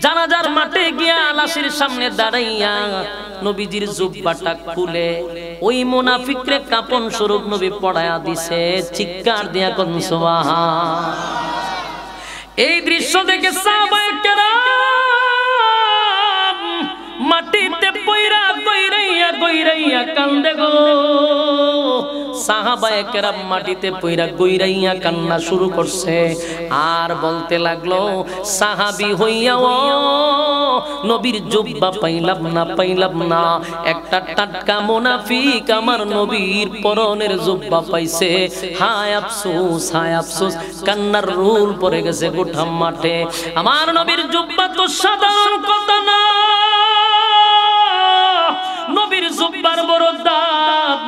জানাজার মাঠে গিয়া লাশের সামনে দাঁড়াইয়া নবীজির জুব্বাটা খুলে ওই মুনাফিকরে কাপন স্বরূপ নবী পড়ায়া দিছে। চিৎকার দিয়া কোন সুবহান। এই দৃশ্য দেখে সাহাবায়ে কেরাম মাটিতে পয়রা গইরাইয়া গইরাইয়া কান্দে গো। সাহাবায়ে কেরাম মাটিতে পয়রা গইরাইয়া কান্না শুরু করছে আর বলতে লাগলো, সাহাবী হইয়াও নবীর জুব্বা পাইলাম না পাইলাম না, একটা টাটকা মুনাফিক আমার নবীর পরনের জুব্বা পাইছে, হায় আফসোস হায় আফসোস। কান্নার রুল পড়ে গেছে গোটা মাঠে। আমার নবীর জুব্বা তো সাধারণ কথা না, নবীর জুব্বার বড় দাম,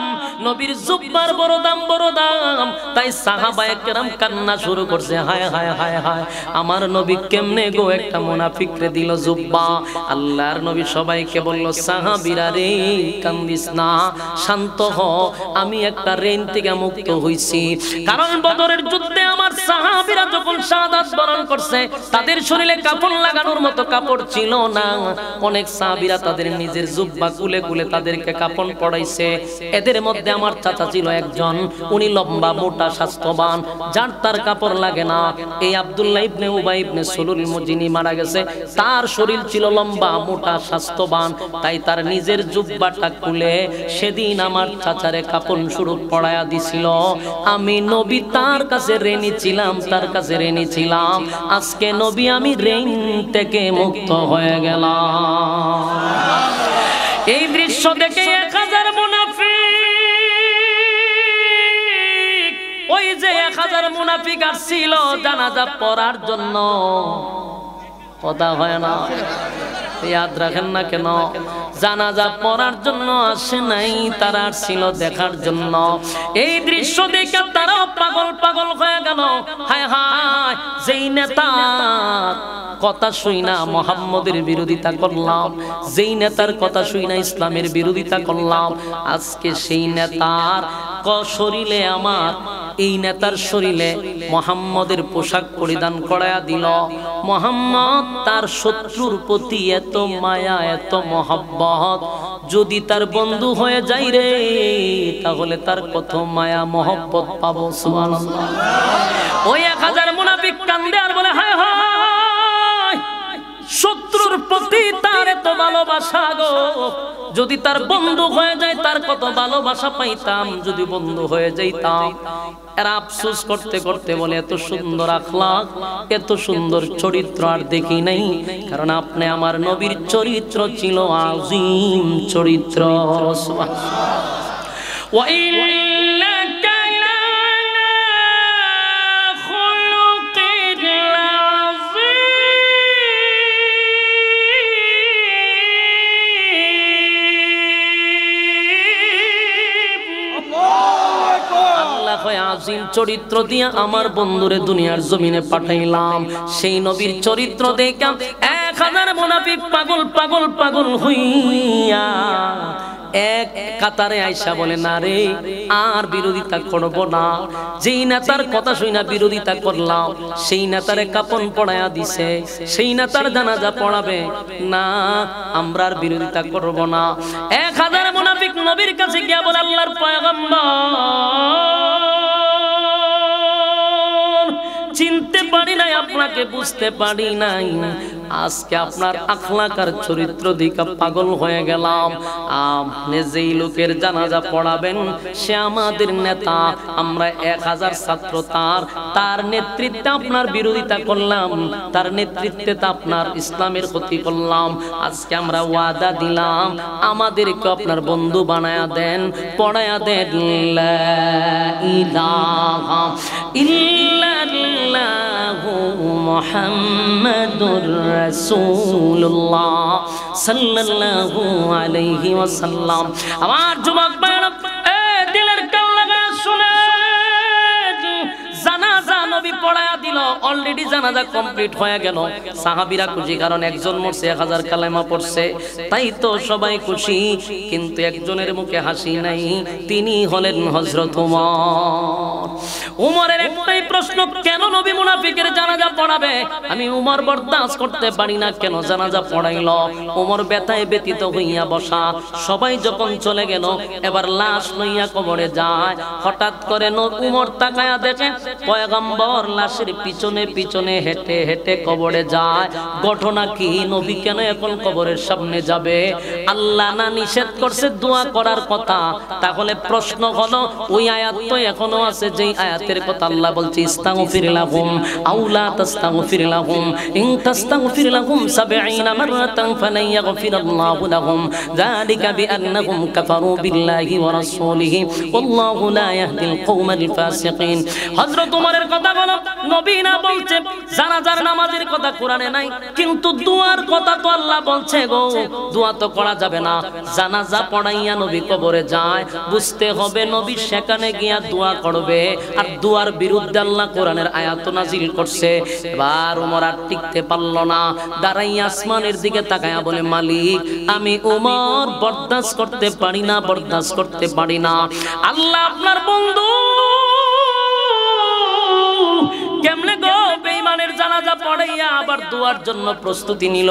নবীর জুব্বার বড় দাম বড় দাম। তাই সাহাবায়ে কেরাম কান্না শুরু করছে, হায় হায় হায় হায় আমার নবী কেমনে গো একটা মুনাফিকরে দিল জুব্বা। আল্লাহর নবী সবাইকে বলল, সাহাবীরা রে কান্দিস না, শান্ত হ, আমি একটা ঋণ থেকে মুক্ত হইছি। কারণ বদরের যুদ্ধে আমার সাহাবীরা যখন শাহাদাত বরণ করছে তাদের শরীরে কাপড় লাগানোর মতো কাপড় ছিল না। অনেক সাহাবীরা তাদের নিজের জুব্বা খুলে খুলে তাদেরকে কাপড় পরাইছে। এদের মধ্যে আমার চাচা ছিল একজন, উনি লম্বা মোটা স্বাস্থ্যবান, যার তার কাপড় লাগে না। এই আব্দুল্লাহ ইবনে উবাই ইবনে সুলুল যিনি মারা গেছে, তার শরীর ছিল লম্বা মোটা স্বাস্থ্যবান, তাই তার নিজের জুব্বাটা খুলে সেদিন আমার চাচারে কাপড় স্বরূপ পরায়া দিছিল। আমি নবী তার কাছে ঋণী ছিলাম, তার কাছে ঋণী ছিলাম। আজকে নবী আমি ঋণ থেকে মুক্ত হয়ে গেলাম। এই দৃশ্য দেখে 1000 মুনাফিক, ওই যে 1000 মুনাফিক আসছিল জানাজা পড়ার জন্য, কথা হয় না ইয়াদ রাখেন না কেন? জানাজা পড়ার জন্য আসে নাই, তারা ছিল দেখার জন্য। এই দৃশ্য দেখে তারাও পাগল পাগল হয়ে গেল। হায় হায়, যেই নেতা কথা শুই না মুহাম্মদের বিরোধিতা করলাম, যেই নেতার কথা শুই না ইসলামের বিরোধিতা করলাম, আজকে সেই নেতার শরীরে আমার এই নেতার শরীরে মুহাম্মদের পোশাক পরিধান করায়া দিল। মুহাম্মদ তার শত্রুর প্রতি এত মায়া এত মহব্বত, যদি তার বন্ধু হয়ে যায় রে তাহলে তার কত মায়া মহব্বত পাবো। সুবহানাল্লাহ। ওই 1000 মুনাফিক কান্দে আর বলে হায় হায়, শত্রুর প্রতি তার এত ভালোবাসা গো, যদি তার বন্ধু হয়ে যায় তার কত ভালোবাসা পাইতাম, যদি বন্ধু হয়ে যাইতাম। এরা আফসোস করতে করতে বলে এত সুন্দর আখলাক, এত সুন্দর চরিত্র আর দেখি নাই, কারণ আপনি আমার নবীর চরিত্র ছিল আযীম চরিত্র। ওয়া ইন্নাকা আযীম চরিত্র দিয়া আমার বন্ধুরে দুনিয়ার জমিনে পাঠাইলাম। সেই নবীর চরিত্র দেখা 1000 মুনাফিক পাগল পাগল পাগল হইয়া এক কাতারে আইসা বলে না রে আর বিরোধিতা করব না। যেই নেতার কথা শুনা বিরোধিতা করলাম সেই নেতারে কাপন পড়ায়া দিছে, সেই নেতার জানাজা পড়াবে না, আমরা আর বিরোধিতা করব না। 1000 মুনাফিক নবীর কাছে গিয়া বলে আল্লাহর পয়গম্বর চিনতে পারি নাই আপনাকে, বুঝতে পারি নাই, আজকে আপনার আখলাক আর চরিত্র দিকে পাগল হয়ে গেলাম। আপনি যেই লোকের জানাজা পড়াবেন সে আমাদের নেতা, আমরা 1000 ছাত্র তার নেতৃত্বে আপনার বিরোধিতা করলাম, তার নেতৃত্বে আপনার ইসলামের ক্ষতি করলাম। আজকে আমরা ওয়াদা দিলাম আমাদেরকে আপনার বন্ধু বানায়া দেন, পড়ায়া দেন লা ইলাহা ইল্লাল্লাহু মুহাম্মাদুর রাসূলুল্লাহ সাল্লাল্লাহু আলাইহি ওয়াসাল্লাম। আমার যুবক ভাইরা দিলের কান লাগায় শুনে, জানাজা নবী পড়ায়া দিল, অলরেডি জানাজা কমপ্লিট হয়ে গেল। সাহাবীরা খুশি, কারণ একজন মরছে 1000 কালেমা পড়ছে, তাই তো সবাই খুশি। কিন্তু একজনের মুখে হাসি নাই, তিনি হলেন হযরত ওমর। উমরের একটাই প্রশ্ন, কেন নবী মুনাফিকের জানাজা পড়াবে? আমি উমর বরদাস্ত করতে পারি না, কেন জানাজা পড়াইল? উমর ব্যথায় ব্যথিত হইয়া বসা। সবাই যখন চলে গেল, এবার লাশ লইয়া কবরে যায়। হঠাৎ করে উমর তাকায়া দেখে পয়গম্বর লাশের পিছনে পিছনে হেঁটে হেঁটে কবরে যায়। ঘটনা কি? নবী কেন এখন কবরের সামনে যাবে? আল্লাহ না নিষেধ করছে দোয়া করার কথা? তাহলে প্রশ্ন হলো, ওই আয়াত তো এখনো আছে, যেই আয়াতের কথা আল্লাহ বলছে ইস্তাগফির লাহুম আও লা তাস্তাগফির লাহুম ইন তাস্তাগফির লাহুম 70 মাররাতান ফালান ইয়াগফিরাল্লাহু লাহুম যালিকা বিআন্নাহুম কাফারু বিল্লাহি ওয়া রাসূলিহি ওয়াল্লাহু লা ইয়াহদিল কওমাল ফাসিকিন। হযরত ওমরের কথা বলো, নবী না বলছে জানাজার নামাজের কথা কোরআনে নাই, কিন্তু দুয়ার কথা তো আল্লাহ বলছে গো, দোয়া তো করা যাবে না। জানাজা পড়াইয়া নবী কবরে যায়, বুঝতে হবে নবী সেখানে গিয়া দোয়া করবে, আর দোয়ার বিরুদ্ধে আল্লাহ কোরআনের আয়াত নাজিল করছে। এবার ওমর আর টিকতে পারল না, দাঁড়াইয়া আসমানের দিকে তাকায়া বলে, মালিক আমি ওমর বরদাস্ত করতে পারি না, বরদাস্ত করতে পারি না। আল্লাহ আপনার বন্ধু কেমনে গো বেঈমানের জানাজা পড়াইয়া আবার দোয়ার জন্য প্রস্তুতি নিল?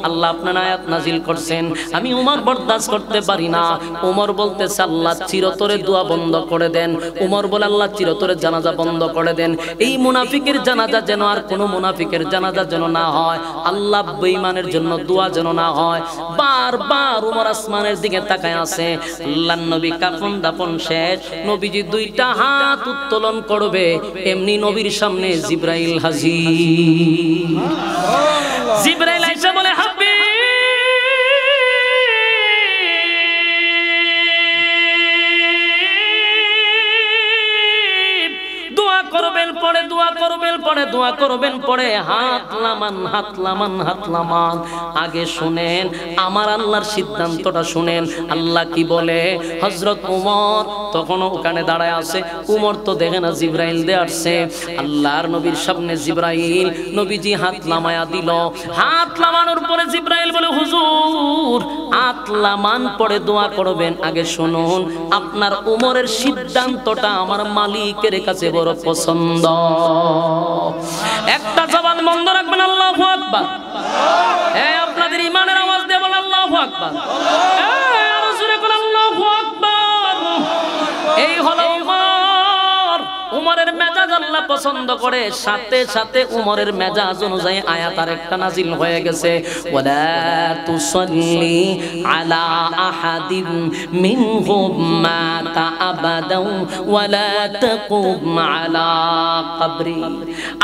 আল্লাহ আপনার আয়াত নাজিল করছেন, আমি উমর বরদাস্ত করতে পারি না। উমর বলতেছে আল্লাহ চিরতরে দোয়া বন্ধ করে দেন। উমর বলে আল্লাহ চিরতরে জানাজা বন্ধ করে দেন, এই মুনাফিকের জানাজা যেন আর কোনো মুনাফিকের জানাজা যেন না হয়, আল্লাহ বেঈমানের জন্য দোয়া যেন না হয়। বারবার উমর আসমানের দিকে তাকায় আছে। আল্লাহর নবী কাফন দাফন শেষ, নবীজি দুইটা হাত উত্তোলন করবে, এমনি নবীর সামনে জিবরাইল হাজির। জিবরাইল আইসা বলে, হাবিব দোয়া করবেন, পরে দোয়া করবেন পরে হাত লামান। আগে শুনেন আমার আল্লাহর সিদ্ধান্তটা শুনেন। আল্লাহ কি বলে? হযরত ওমর তখন ওখানে দাঁড়ায় আছে। ওমর তো দেখে না জিবরাইল দিয়ে আসছে। আল্লাহর নবীর সামনে জিবরাইল, নবীজি হাত লামায়া দিল। হাত লামানোর পরে জিবরাইল বলে, হুজুর হাত লামান পরে দোয়া করবেন, আগে শুনুন আপনার ওমরের সিদ্ধান্তটা আমার মালিকের কাছে বড় পছন্দ। একটা জবান বন্ধ রাখবেন, আল্লাহু আকবার। আপনাদের ইমানের আওয়াজ দিয়ে বলেন আল্লাহু আকবার। আরো জোরে বলেন আল্লাহু আকবার। এই হলো উমরের মেজাজ আল্লাহ পছন্দ করে। সাথে সাথে উমরের মেজাজ অনুযায়ী আয়াত আরেকটা নাজিল হয়ে গেছে, ওয়ালা তুসাল্লি আলা আহাদিন মিনহুম মাতা আবাদাও ওয়ালা তাকুম আলা কবরি।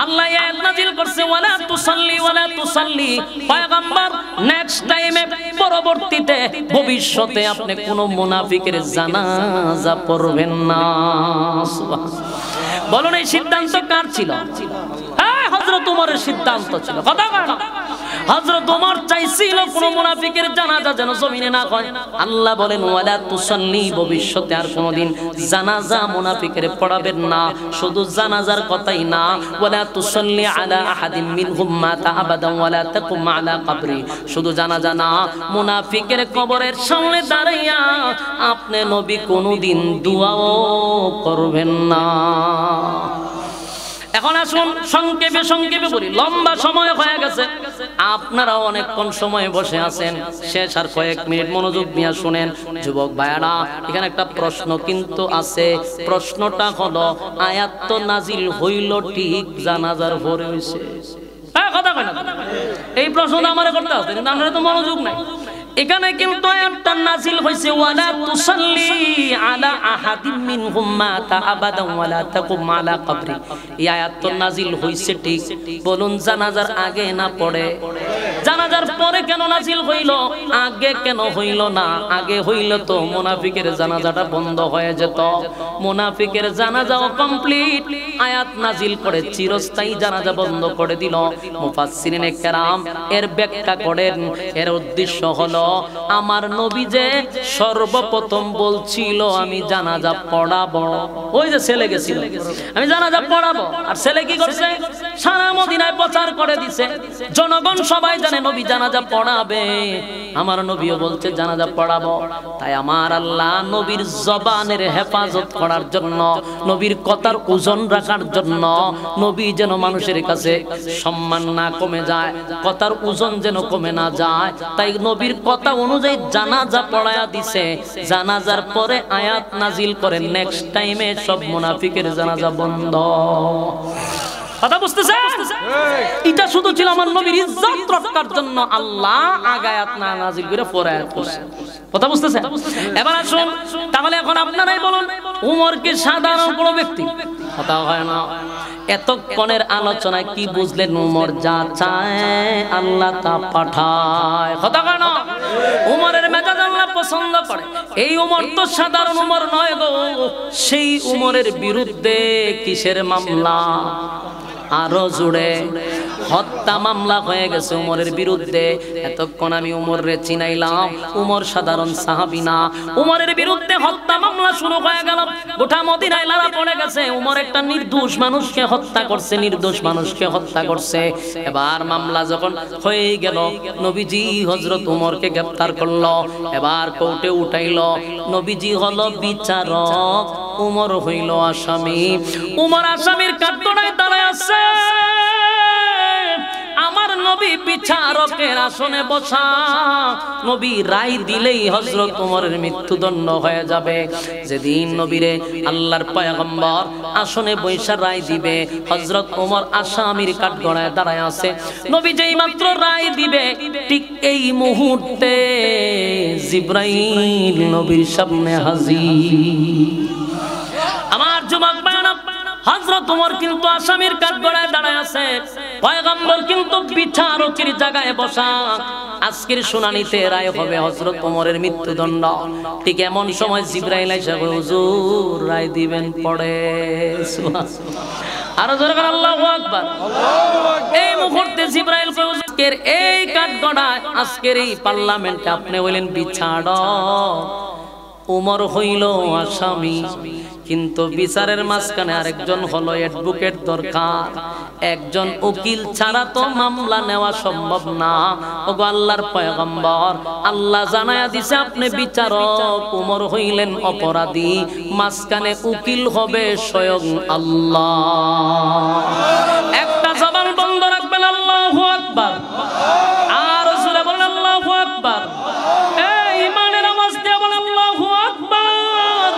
আল্লাহ আয়াত নাজিল করছে, ওয়ালা তুসাল্লি। পয়গম্বর নেক্সট টাইমে, পরবর্তীতে ভবিষ্যতে আপনি কোন মুনাফিকের জানাজা পড়বেন না। সুবহানাল্লাহ। বলুন এই সিদ্ধান্ত কার ছিল? হ্যাঁ, হযরত ওমরের সিদ্ধান্ত ছিল। কথা বলেন, হযরত ওমর চাইছিল কোন মুনাফিকের জানাজা যেন জমিনে না হয়। আল্লাহ বলেন, ওয়ালা তুসাল্লি, ভবিষ্যতে আর কোনদিন জানাজা মুনাফিকের পড়াবেন না। শুধু জানাজার কথাই না, ওয়ালা তুসাল্লি আলা আহাদিন মিনহুম মাতা আবাদান ওয়ালা তাকুম আলা কবরি। শুধু জানাজা না, মুনাফিকের কবরের সামনে দাঁড়াইয়া আপনি নবী কোনদিন দুআও করবেন না। এখন আসুন সংক্ষেপে বলি, লম্বা সময় হয়ে গেছে, আপনারা অনেকক্ষণ সময় বসে আছেন। শেষ আর কয়েক মিনিট মনোযোগ দিয়ে শুনেন। যুবক ভাইরা, এখানে একটা প্রশ্ন কিন্তু আছে। প্রশ্নটা হলো, আয়াত তো নাজিল হইল ঠিক, জানাজার পরে হইছে। কথা কয় না, এই প্রশ্নটা আমারে করতে হবে, কিন্তু আপনারা তো মনোযোগ নাই। এখানে কিন্তু আয়াতটা নাজিল হইছে, ওয়ালা তুসাল্লি আলা আহাদিন মিনহুম মাতা আবাদান ওয়ালা তাকুম আলা কবরি। এই আয়াত তো নাজিল হইছে ঠিক, বলুন জানাজার আগে না পরে? জানাজার পরে কেন নাজিল হইল? আগে কেন হইল না? আগে হইল তো মুনাফিকের জানাজাটা বন্ধ হয়ে যেত। মুনাফিকের জানাজাও কমপ্লিট, আয়াত নাজিল করে চিরস্থায়ী জানাজা বন্ধ করে দিল। মুফাসসিরিনে কেরাম এর ব্যাখ্যা করেন, এর উদ্দেশ্য হলো আমার নবী যে সর্বপ্রথম বলছিল আমি জানাজা পড়াবো। ওই যে ছেলে গেছিল, আমি জানাজা পড়াবো, আর ছেলে কি করছে? সারা মদিনায় প্রচার করে দিছে। জনগণ সবাই জানে নবী জানাজা পড়াবে। আমার নবীও বলছে জানাজা পড়াবো। তাই আমার আল্লাহ নবীর জবানের হেফাজত করার জন্য, নবীর কথার ওজন রাখার জন্য, নবী যেন মানুষের কাছে সম্মান না কমে যায়, কথার ওজন যেন কমে না যায়, তাই নবীর কথা অনুযায়ী জানাজা পড়ায়া দিছে। জানাজার পরে আয়াত নাজিল করে নেক্সট টাইমে সব মুনাফিকের জানাজা বন্ধ। কথা বুঝতেছে? এটা শুধু ছিল আমার নবীর ইজ্জত রক্ষার জন্য আল্লাহ আয়াত না নাজিল করে পরে আয়াত করছে। কথা বুঝতেছে? এবার আসুন, তাহলে এখন আপনারাই বলুন, ওমর কি সাধারণ কোনো ব্যক্তি? কথা হয় না। এতক্ষণের আলোচনায় কি বুঝলেন? ওমর যা চায় আল্লাহ তা পাঠায়। কথা হয় না। ওমরের মেজাজ আল্লাহ পছন্দ করে। এই ওমর তো সাধারণ ওমর নয় গো, সেই ওমরের বিরুদ্ধে কিসের মামলা? আরো জুড়ে হত্যা মামলা হয়ে গেছে উমরের বিরুদ্ধে। এতক্ষণ আমি উমরে চিনাইলাম, উমর সাধারণ সাহাবী না। উমরের বিরুদ্ধে হত্যা মামলা শুরু হয়ে গেল, গোটা মদিনায় লাড়া পড়ে গেছে। উমর একটা নির্দোষ মানুষকে হত্যা করছে, নির্দোষ মানুষকে হত্যা করছে। এবার মামলা যখন হয়ে গেল, নবীজি হযরত উমরকে গ্রেফতার করলো, এবার কোর্টে উঠাইলো। নবীজি হলো বিচারক, উমর হইল আসামি। উমর আসামির কাঠগড়ায় দাঁড়ায় আছে, আমার নবী বিচারকের আসনে বসা। নবী রায় দিলেই হযরত ওমরের মৃত্যুদণ্ড হয়ে যাবে। যেদিন নবীরে আল্লাহর পয়গম্বর আসনে বৈশা রায় দিবে, হযরত ওমর আসামির কাঠগড়ায় দাঁড়ায় আছে। নবী যেই মাত্র রায় দিবে, ঠিক এই মুহূর্তে জিবরাইল নবীর সামনে হাজির। আমার যুবক ভাইরা, হযরত ওমর কিন্তু আসামির কাঠগড়ায় দাঁড়ায় আছে, পয়গম্বর কিন্তু বিচারকের জায়গায় বসা। আজকের শুনানিতে রায় হবে হযরত ওমরের মৃত্যুদণ্ড। ঠিক এমন সময় জিবরাইল এসে, হুজুর রায় দিবেন পড়ে। আর জোরে করে আল্লাহু আকবার। এই মুহূর্তে জিবরাইল আজকের এই কাঠগড়ায় আজকের এই পার্লামেন্টে আপনি হইলেন বিচারক, উমর হইল আসামি, কিন্তু বিচারের মাঝখানে আরেকজন হলো অ্যাডভোকেট দরকার। একজন উকিল ছাড়া তো মামলা নেওয়া সম্ভব না। ওগো আল্লাহর পয়গম্বর, আল্লাহ জানায়া দিছে আপনি বিচারক, উমর হইলেন অপরাধী, মাঝখানে উকিল হবে স্বয়ং আল্লাহ। একটা জবান বন্ধ রাখবেন, আল্লাহু আকবার। আর জোরে বলেন আল্লাহু আকবার। এই ইমানের আওয়াজ দিয়ে বলেন আল্লাহু আকবার।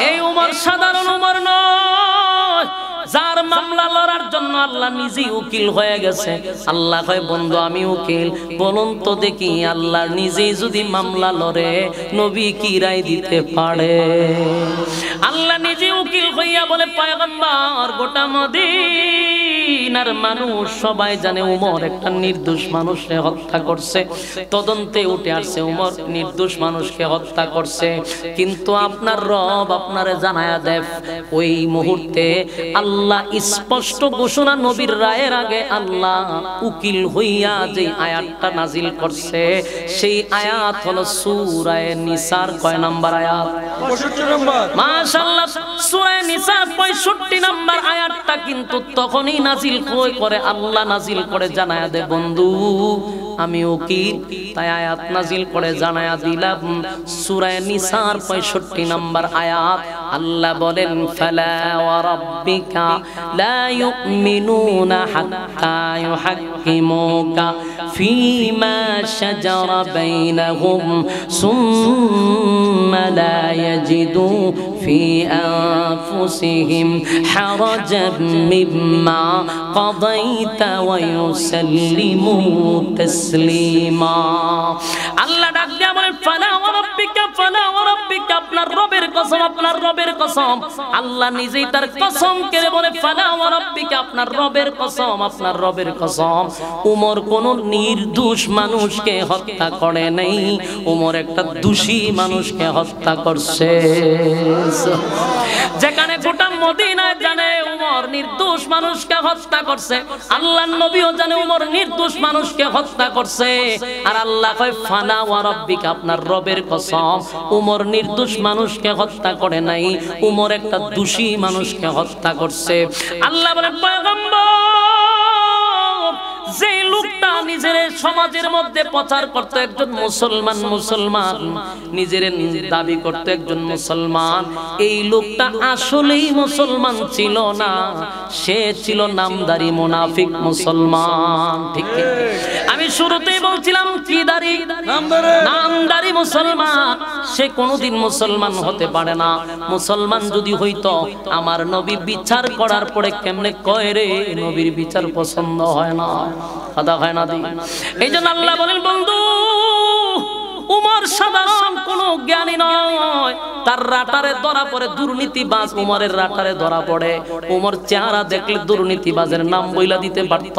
এই উমর সাধারণ উমর নয়, যার মামলা লড়ার জন্য আল্লাহ নিজেই উকিল হয়ে গেছে। আল্লাহ কয় বন্ধু আমি উকিল, বলুন তো দেখি আল্লাহ নিজেই যদি মামলা লড়ে নবী কি রায় দিতে পারে? আল্লাহ নিজে উকিল হইয়া বলে পয়গম্বর, গোটা মদিনার মানুষ সবাই জানে উমর একটা নির্দোষ মানুষকে হত্যা করছে, তদন্তে উঠে আসছে উমর নির্দোষ মানুষকে হত্যা করছে, কিন্তু আপনার রব আপনারে জানায়া দেব। ওই মুহূর্তে আল্লাহ স্পষ্ট ঘোষণা, নবীর রায়ের আগে আল্লাহ উকিল হইয়া যে আয়াতটা নাজিল করছে, সেই আয়াত হলো সূরা নিসার কয় নাম্বার আয়াত? 65 নম্বর। মাশাআল্লাহ, সূরা নিসার 65 নম্বর আয়াতটা কিন্তু তখনই নাজিল করে আল্লাহ নাজিল করে জানায়া দে বন্ধু আমি উকিল, তাই আয়াত নাজিল করে জানায়া দিলাম। সূরা নিসার 65 নম্বর আয়াত আল্লাহ বলেন, ফালা ওয়া রাব্বিকা লা ইউমিনুনা হাত্তা ইউহাক্কিমুকা ফীমা শাজারা বাইনাহুম সুম্মা লা ইয়াজিদু ফি আনফুসিহিম হারাজাম মিম্মা কাদাইতা ওয়া ইউসাল্লিমু তাসলিমা। আল্লাহ ডাক দিয়া বলেন, ফালা ওয়া রাব্বিকা, ফালা ওয়া রাব্বিকা, আপনার রবের কসম, আপনার রবের কসম। আল্লাহ নিজেই তার কসম করে বলে, ফালা ওয়া রাব্বিকা, আপনার রবের কসম, আপনার রবের কসম। উমর কোন নির্দোষ মানুষকে হত্যা করে নাই, উমর একটা দোষী মানুষকে হত্যা করছে। যেখানে গোটা মদিনা জানে উমর নির্দোষ মানুষকে হত্যা করছে, আল্লাহর নবীও জানে উমর নির্দোষ মানুষকে হত্যা করছে। আর আল্লাহ কয়, ফালা ওয়া রাব্বিকা, আপনার রবের কসম, উমর নির্দোষ মানুষকে হত্যা করে নাই, উমর একটা দোষী মানুষকে হত্যা করছে। আল্লাহ বলেন, পয়গম্বর, যে লোকটা নিজের সমাজের মধ্যে প্রচার করত একজন মুসলমান, মুসলমান নিজের দাবি করত একজন মুসলমান, এই লোকটা আসলেই মুসলমান ছিল না, সে ছিল নামদারি মুনাফিক মুসলমান। ঠিক ঠিক আমি শুরুতেই বলছিলাম কি দাড়ি, নামদারি মুসলমান, সে কোনোদিন মুসলমান হতে পারে না। মুসলমান যদি হইতো, আমার নবী বিচার করার পরে কেমনে কয় রে নবীর বিচার পছন্দ হয় না, কথা হয় না। এই জন্য আল্লাহ বলেন, বন্ধু উমর সাধারণ কোন জ্ঞানী নয়, তার রাটারে ধরা পড়ে দুর্নীতিবাজ, উমরের রাটারে ধরা পড়ে। উমর চেহারা দেখলে দুর্নীতিবাজের নাম বইলা দিতে পারত,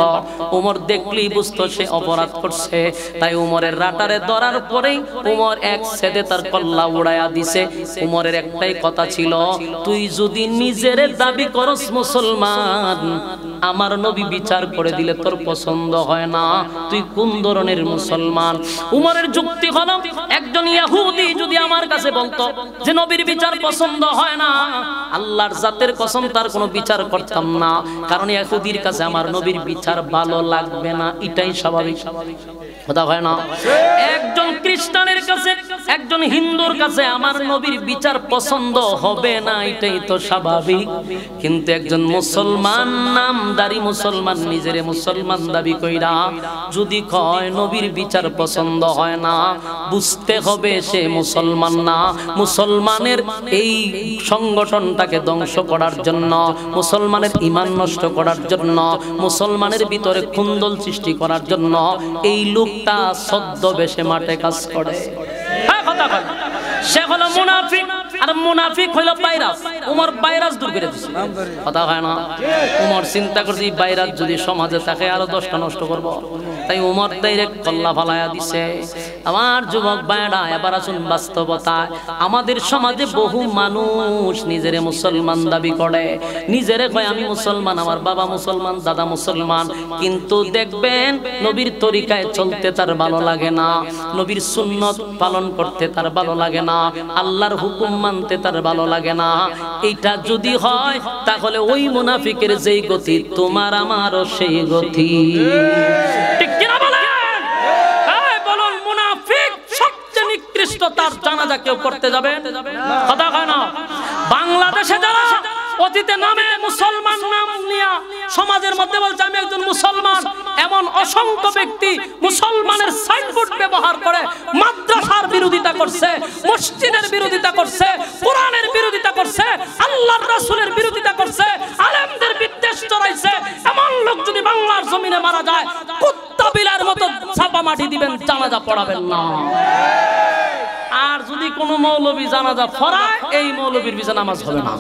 উমর দেখলেই বুঝতো সে অপরাধ করছে। তাই উমরের রাটারে ধরার পরেই উমর এক সেদে তার কল্লা উড়াইয়া দিছে। উমরের একটাই কথা ছিল, তুই যদি নিজের দাবি করস মুসলমান, আমার নবী বিচার করে দিলে তোর পছন্দ হয় না, তুই কোন ধরনের মুসলমান? উমরের যুক্তি হলো, একজন ইহুদি যদি আমার কাছে বলতো যে নবীর বিচার পছন্দ হয় না, আল্লাহর জাতের কসম তার কোনো বিচার করতাম না, কারণ ইহুদির কাছে আমার নবীর বিচার ভালো লাগবে না, এটাই স্বাভাবিক, কথা হয় না। একজন খ্রিস্টানের কাছে, একজন হিন্দুর কাছে আমার নবীর বিচার পছন্দ হবে না, এটাই তো স্বাভাবিক। কিন্তু একজন মুসলমান, নামদারি মুসলমান, নিজের মুসলমান দাবি কইরা যদি কয় নবীর বিচার পছন্দ হয় না, বুঝতে হবে সে মুসলমান না। মুসলমানের এই সংগঠনটাকে ধ্বংস করার জন্য, মুসলমানের ঈমান নষ্ট করার জন্য, মুসলমানের ভিতরে খুন্দল সৃষ্টি করার জন্য এই লোকটা ছদ্মবেশে মাঠে কাজ করে। কথা বল, সে হলো মুনাফিক, আর মুনাফিক হলো ভাইরাস। উমর ভাইরাস দূর করে দিয়েছে, কথা হয় না। উমর চিন্তা করছে এই ভাইরাস যদি সমাজে থাকে আরো 10টা নষ্ট করব, তাই উমর ডাইরেক্ট কল্লা ফালাইয়া দিছে। আমার যুবক ভাইরা এবার আসুন বাস্তবতায়। আমাদের সমাজে বহু মানুষ নিজেরে মুসলমান দাবি করে, নিজেরে কয় আমি মুসলমান, আমার বাবা মুসলমান, দাদা মুসলমান, কিন্তু দেখবেন নবীর তরিকায় চলতে তার ভালো লাগে না, নবীর সুন্নত পালন করতে তার ভালো লাগে না, আল্লাহর হুকুম মানতে তার ভালো লাগে না। এইটা যদি হয় তাহলে ওই মুনাফিকের যেই গতি তোমার আমারও সেই গতি। ঠিক কিনা বলেন? এই বলুন, মুনাফিক সবচেয়ে নিকৃষ্ট, তার জানাজা কেউ করতে যাবে কথা কয় না। বাংলাদেশে যারা অতীতে নামে মুসলমান নাম নিয়া সমাজের মধ্যে বলছে আমি একজন মুসলমান, এমন অসংখ্য ব্যক্তি মুসলমানের সাইনবোর্ড ব্যবহার করে মাদ্রাসার বিরোধিতা করছে, মসজিদের বিরোধিতা করছে, কোরআনের বিরোধিতা করছে, আল্লাহর রাসূলের বিরোধিতা করছে, আলেমদের বিদ্বেষ চড়াইছে। এমন লোক যদি বাংলার জমিনে মারা যায়, কুত্তা বিলার মতো ছাপা মাটি দিবেন, জানাজা পড়াবেন না। আর যদি কোনো মৌলবী জানাজা পড়ায়, এই মৌলবীর বিজা নামাজ হবে না।